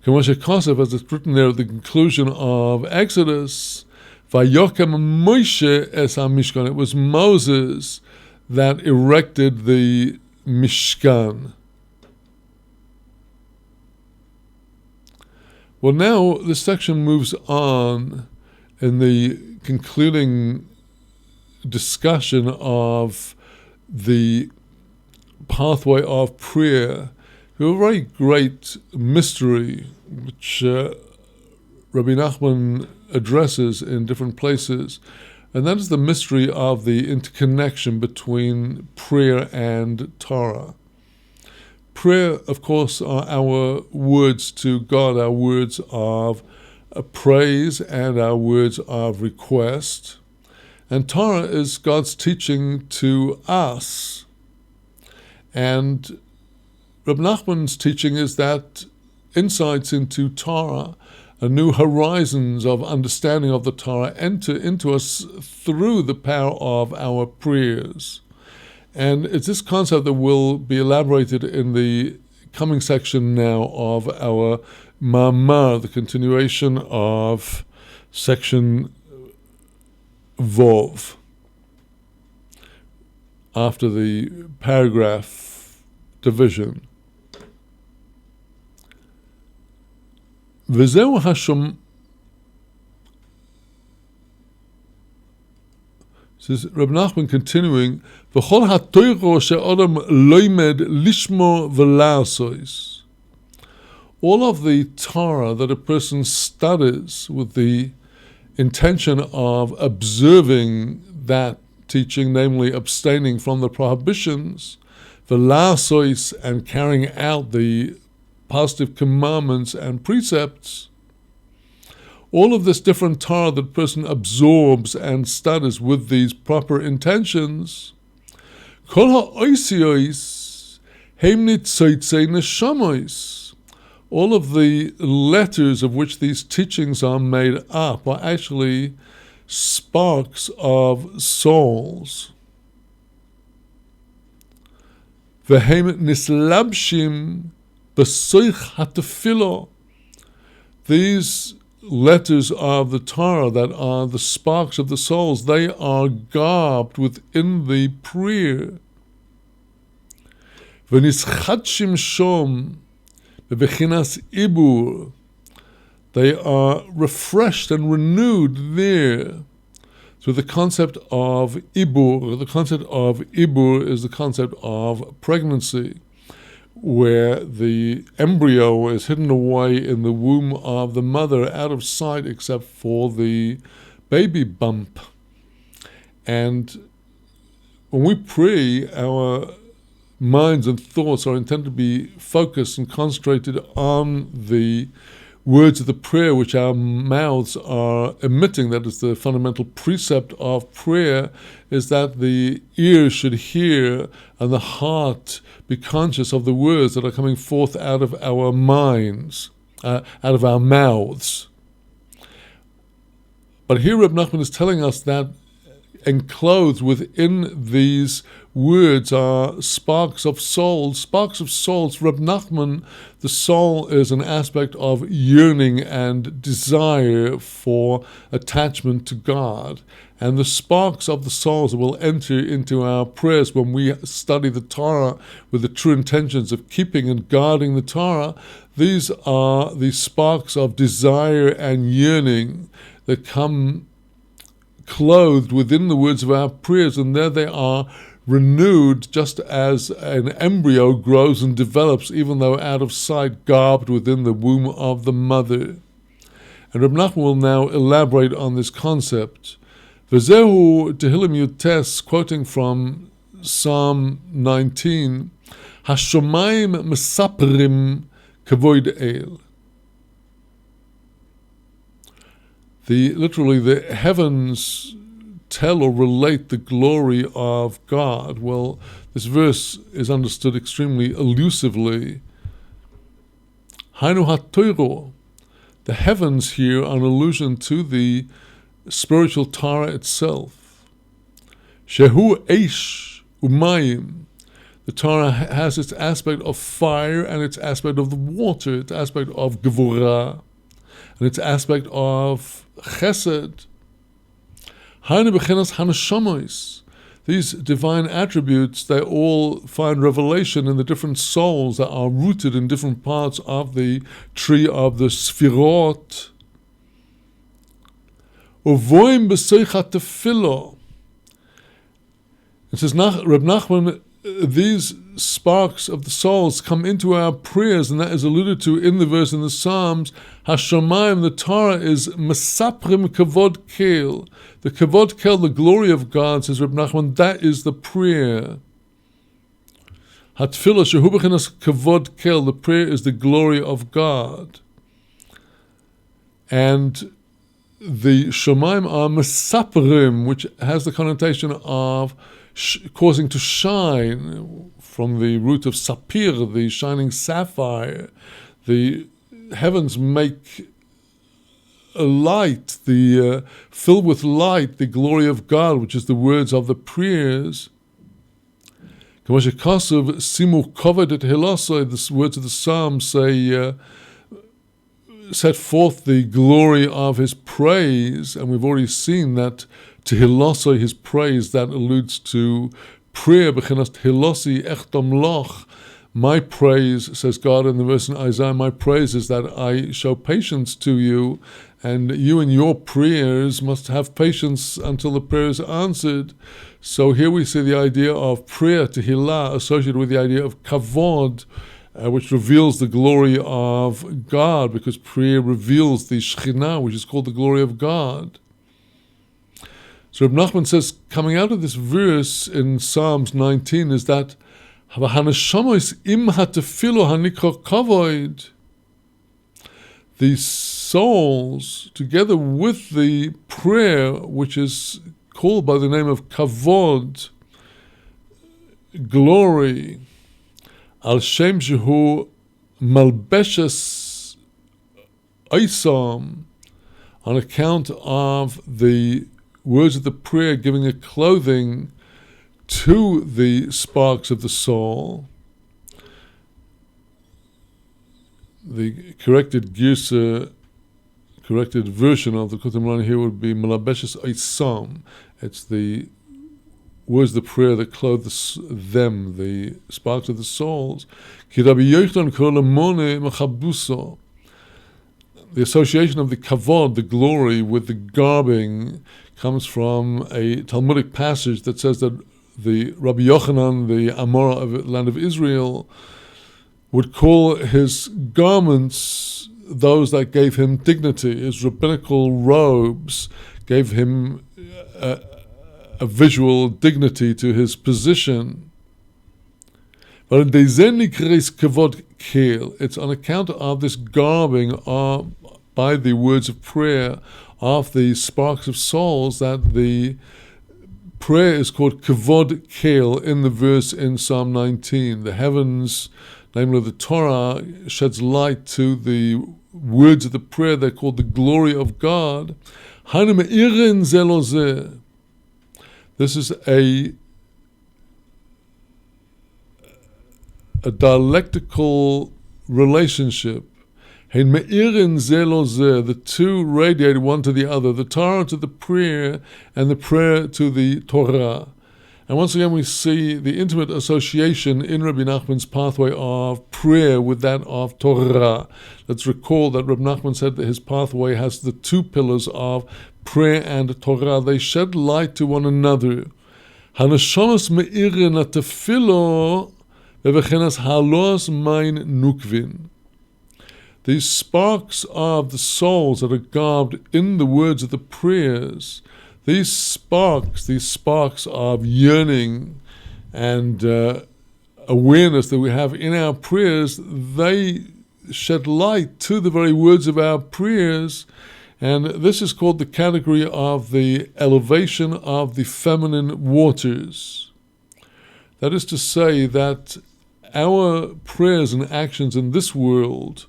K'moshe Kosev, as it's written there at the conclusion of Exodus, Vayokem Moshe es HaMishkan. It was Moses that erected the Mishkan. Well, now this section moves on in the concluding discussion of the pathway of prayer to a very great mystery which Rabbi Nachman addresses in different places, and that is the mystery of the interconnection between prayer and Torah. Prayer, of course, are our words to God, our words of praise and our words of request. And Torah is God's teaching to us. And Reb Nachman's teaching is that insights into Torah, new horizons of understanding of the Torah, enter into us through the power of our prayers. And it's this concept that will be elaborated in the coming section now of our Ma'amar, the continuation of section Vov, after the paragraph division. V'zeu hashom. This is Reb Nachman continuing. V'chol ha'toiro she'odam loimed lishmo v'la'asos. All of the Torah that a person studies with the intention of observing that teaching, namely abstaining from the prohibitions, v'la'asos, and carrying out the positive commandments and precepts, all of this different Torah that a person absorbs and studies with these proper intentions, kol ha'oisios heim nitzotzei neshamos. All of the letters of which these teachings are made up are actually sparks of souls. V'heim nislabshim b'soich hatefillah. These letters of the Torah that are the sparks of the souls, they are garbed within the prayer. V'nischadshim shom bebechinas ibur. They are refreshed and renewed there through the concept of ibur. The concept of ibur is the concept of pregnancy, where the embryo is hidden away in the womb of the mother, out of sight except for the baby bump. And when we pray, our minds and thoughts are intended to be focused and concentrated on the words of the prayer which our mouths are emitting. That is the fundamental precept of prayer, is that the ears should hear and the heart be conscious of the words that are coming forth out of our minds, out of our mouths. But here Reb Nachman is telling us that enclosed within these words are sparks of souls. Sparks of souls. Reb Nachman, the soul is an aspect of yearning and desire for attachment to God. And the sparks of the souls will enter into our prayers when we study the Torah with the true intentions of keeping and guarding the Torah. These are the sparks of desire and yearning that come clothed within the words of our prayers, and there they are, renewed just as an embryo grows and develops, even though out of sight, garbed within the womb of the mother. And Reb Nachman will now elaborate on this concept. V'zehu Tehillim Yutes, quoting from Psalm 19, Hashomayim mesaprim kavoid el. Literally, the heavens tell or relate the glory of God. Well, this verse is understood extremely elusively. Hainu ha'toiro. The heavens here are an allusion to the spiritual Torah itself. Shehu eish umayim. The Torah has its aspect of fire and its aspect of the water, its aspect of gevurah, and its aspect of chesed. Hainu b'chenas hanashamois. These divine attributes, they all find revelation in the different souls that are rooted in different parts of the tree of the Sfirot. Uvoim b'seichat tefillah. It says, Reb Nachman, these sparks of the souls come into our prayers, and that is alluded to in the verse in the Psalms. Hashamayim, the Torah is mesaprim kavod kel. The kavod kel, the glory of God, says Reb Nachman, that is the prayer. Hatfilah shehu b'chinas kavod kel, the prayer is the glory of God. And the Shamayim are mesaprim, which has the connotation of causing to shine, from the root of sapir, the shining sapphire. The heavens make a light, fill with light the glory of God, which is the words of the prayers. Simu covered at Hilosai, the words of the Psalms say, set forth the glory of his praise, and we've already seen that Tehilosai, his praise, that alludes to prayer. B'chinas Tehilosai echtom loch. My praise, says God in the verse in Isaiah, my praise is that I show patience to you, and you in your prayers must have patience until the prayer is answered. So here we see the idea of prayer, Tehillah, associated with the idea of kavod, which reveals the glory of God, because prayer reveals the Shekhinah, which is called the glory of God. So Reb Nachman says, coming out of this verse in Psalms 19, is that the souls, together with the prayer, which is called by the name of kavod, glory, al shem shehu malbeshes oisam, on account of the words of the prayer giving a clothing to the sparks of the soul. The corrected girsa, corrected version of the Kutam here would be Malabeshes Oisam. It's the words of the prayer that clothe them, the sparks of the souls. Ki Rabbi Yochanan kol lamone mechabuso. The association of the kavod, the glory, with the garbing comes from a Talmudic passage that says that the Rabbi Yochanan, the Amora of the land of Israel, would call his garments those that gave him dignity. His rabbinical robes gave him a visual dignity to his position. But it's on account of this garbing by the words of prayer of the sparks of souls that the prayer is called kavod kel in the verse in Psalm 19. The heavens, namely the Torah, sheds light to the words of the prayer. They're called the glory of God. This is a dialectical relationship. The two radiate one to the other, the Torah to the prayer and the prayer to the Torah. And once again we see the intimate association in Rabbi Nachman's pathway of prayer with that of Torah. Let's recall that Rabbi Nachman said that his pathway has the two pillars of prayer and Torah. They shed light to one another. Hanashamas me'irin atefilo bevechenas halos mein nukvin. These sparks of the souls that are garbed in the words of the prayers, these sparks of yearning and awareness that we have in our prayers, they shed light to the very words of our prayers. And this is called the category of the elevation of the feminine waters. That is to say that our prayers and actions in this world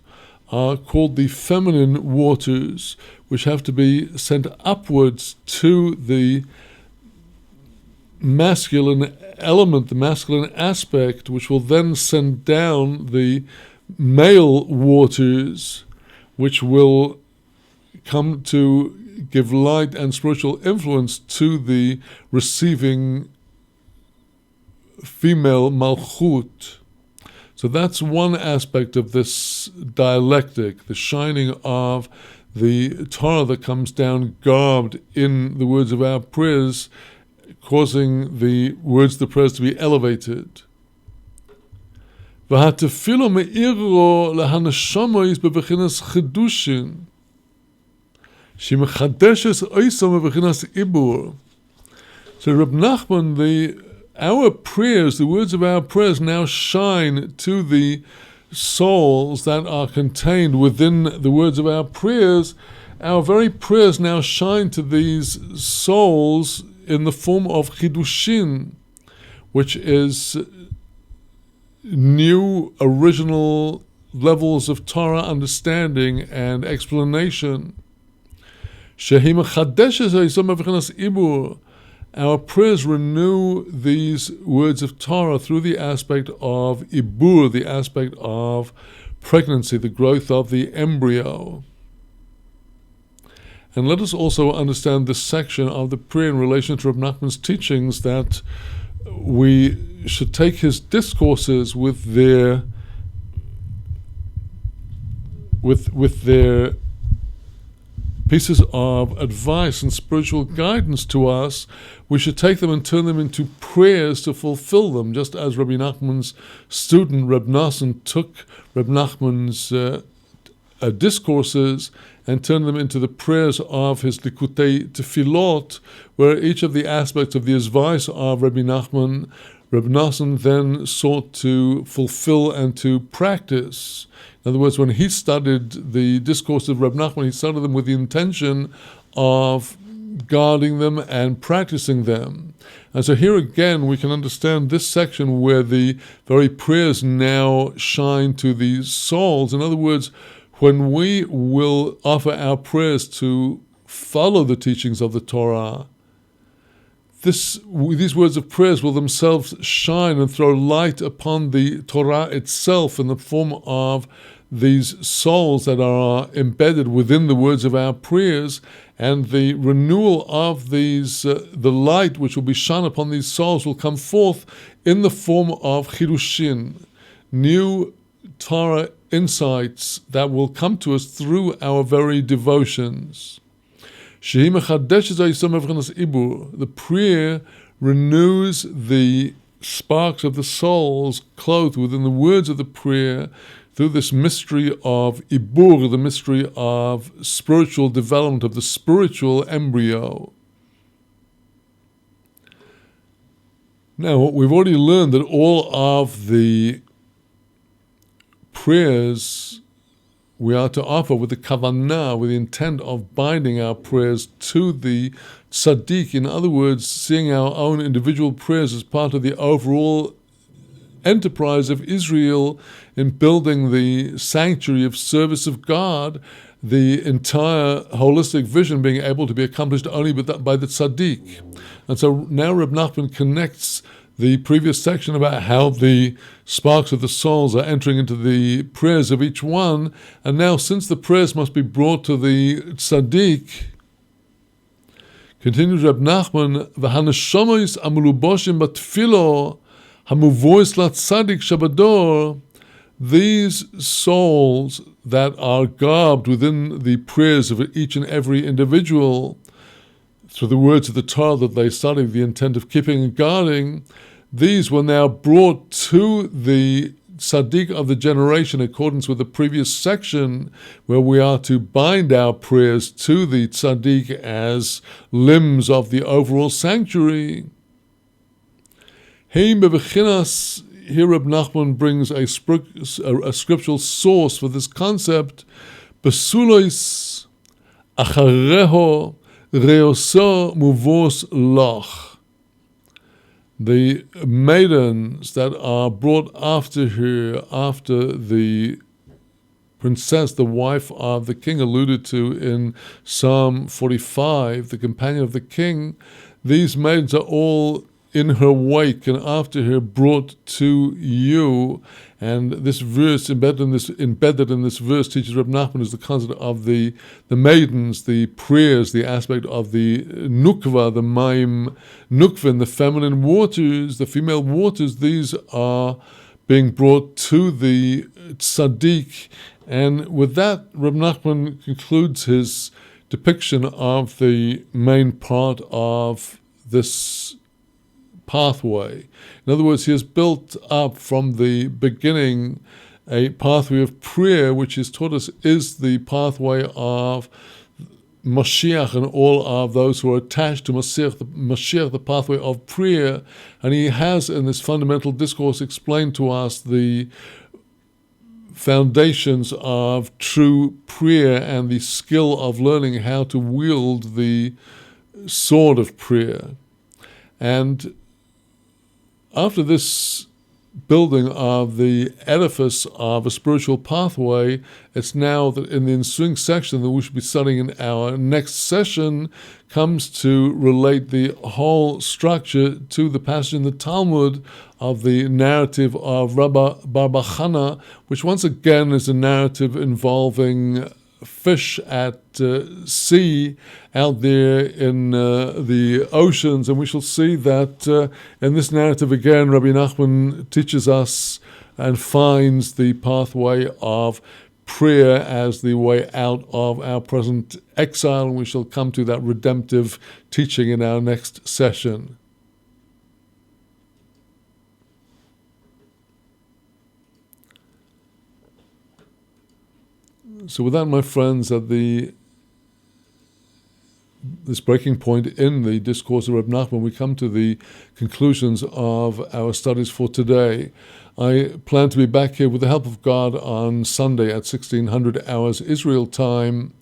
are called the feminine waters, which have to be sent upwards to the masculine element, the masculine aspect, which will then send down the male waters, which will come to give light and spiritual influence to the receiving female malchut. So that's one aspect of this dialectic, the shining of the Torah that comes down garbed in the words of our prayers, causing the words of the prayers to be elevated. והתפילו מאירו להנשמות בבחינת חידושין, שהיא מחדשת אויסם בבחינת עיבור. So Reb Nachman, our prayers, the words of our prayers now shine to the souls that are contained within the words of our prayers. Our very prayers now shine to these souls in the form of chidushin, which is new, original levels of Torah understanding and explanation. Our prayers renew these words of Torah through the aspect of ibur, the aspect of pregnancy, the growth of the embryo. And let us also understand this section of the prayer in relation to Reb Nachman's teachings, that we should take his discourses with their pieces of advice and spiritual guidance to us. We should take them and turn them into prayers to fulfill them, just as Rabbi Nachman's student Reb Nosson took Reb Nachman's discourses and turned them into the prayers of his Likutei Tefillot, where each of the aspects of the advice of Rabbi Nachman, Reb Nosson then sought to fulfill and to practice. In other words, when he studied the discourse of Reb Nachman, he studied them with the intention of guarding them and practicing them. And so here again we can understand this section where the very prayers now shine to these souls. In other words, when we will offer our prayers to follow the teachings of the Torah, these words of prayers will themselves shine and throw light upon the Torah itself in the form of these souls that are embedded within the words of our prayers, and the renewal of these, the light which will be shone upon these souls will come forth in the form of chidushin, new Torah insights that will come to us through our very devotions. The prayer renews the sparks of the souls clothed within the words of the prayer through this mystery of ibur, the mystery of spiritual development, of the spiritual embryo. Now, we've already learned that all of the prayers we are to offer with the kavanah, with the intent of binding our prayers to the tzaddik. In other words, seeing our own individual prayers as part of the overall enterprise of Israel in building the sanctuary of service of God, the entire holistic vision being able to be accomplished only by the tzaddik. And so now Reb Nachman connects the previous section about how the sparks of the souls are entering into the prayers of each one, and now since the prayers must be brought to the tzaddik, continues Reb Nachman, v'haneshamos amuluboshim batfilo hamuvois latzadik shabador, these souls that are garbed within the prayers of each and every individual, through the words of the Torah that they study with the intent of keeping and guarding, these were now brought to the tzaddik of the generation in accordance with the previous section, where we are to bind our prayers to the tzaddik as limbs of the overall sanctuary. Here Reb Nachman brings a scriptural source for this concept. Besulois achareho reoso muvos loch. The maidens that are brought after her, after the princess, the wife of the king alluded to in Psalm 45, the companion of the king, these maidens are all in her wake and after her brought to you. And this verse, embedded in this verse, teaches Reb Nachman, is the concept of the maidens, the prayers, the aspect of the nukva, the maim nukvin, the feminine waters, the female waters. These are being brought to the tzaddik. And with that, Reb Nachman concludes his depiction of the main part of this pathway. In other words, he has built up from the beginning a pathway of prayer, which is taught us is the pathway of Mashiach and all of those who are attached to Mashiach, the pathway of prayer. And he has, in this fundamental discourse, explained to us the foundations of true prayer and the skill of learning how to wield the sword of prayer. And after this building of the edifice of a spiritual pathway, it's now that in the ensuing section that we should be studying in our next session comes to relate the whole structure to the passage in the Talmud of the narrative of Rabbi Bar Bar Chana, which once again is a narrative involving fish at sea out there in the oceans. And we shall see that in this narrative again, Rabbi Nachman teaches us and finds the pathway of prayer as the way out of our present exile, and we shall come to that redemptive teaching in our next session. So with that, my friends, at this breaking point in the discourse of Reb Nachman, we come to the conclusions of our studies for today. I plan to be back here with the help of God on Sunday at 1600 hours Israel time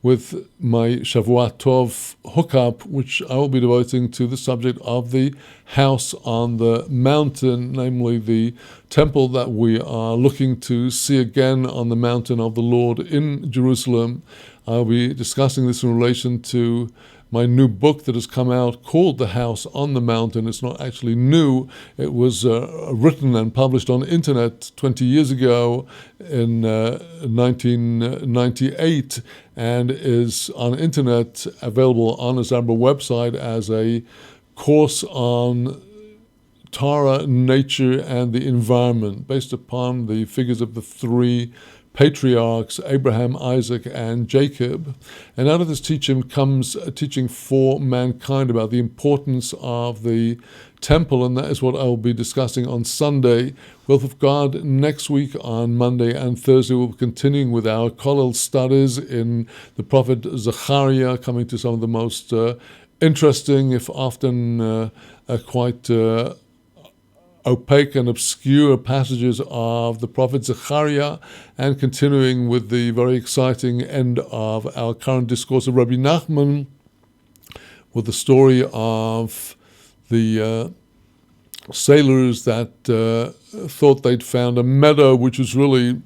with my Shavuot Tov hookup, which I will be devoting to the subject of the house on the mountain, namely the temple that we are looking to see again on the mountain of the Lord in Jerusalem. I'll be discussing this in relation to my new book that has come out called The House on the Mountain. It's not actually new. It was written and published on the internet 20 years ago in 1998 and is on internet available on the Zabra website as a course on Torah, nature, and the environment based upon the figures of the three patriarchs, Abraham, Isaac, and Jacob. And out of this teaching comes a teaching for mankind about the importance of the temple, and that is what I will be discussing on Sunday. Will of God, next week on Monday and Thursday, we'll be continuing with our Kollel studies in the prophet Zechariah, coming to some of the most interesting, if often quite opaque and obscure passages of the prophet Zechariah, and continuing with the very exciting end of our current discourse of Rabbi Nachman with the story of the sailors that thought they'd found a meadow which was really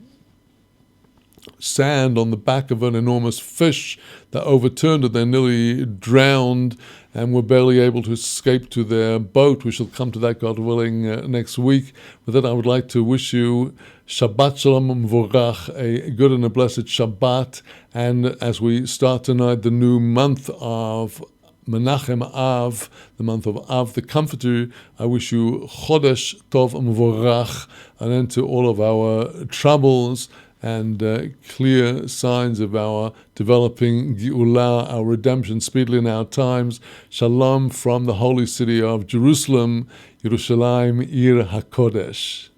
sand on the back of an enormous fish that overturned it. They nearly drowned and were barely able to escape to their boat. We shall come to that, God willing, next week. With that, I would like to wish you Shabbat Shalom Mvorach, a good and a blessed Shabbat. And as we start tonight the new month of Menachem Av, the month of Av, the Comforter, I wish you Chodesh Tov Mvorach, an end to all of our troubles and clear signs of our developing Geulah, our redemption speedily in our times. Shalom from the holy city of Jerusalem, Yerushalayim Ir HaKodesh.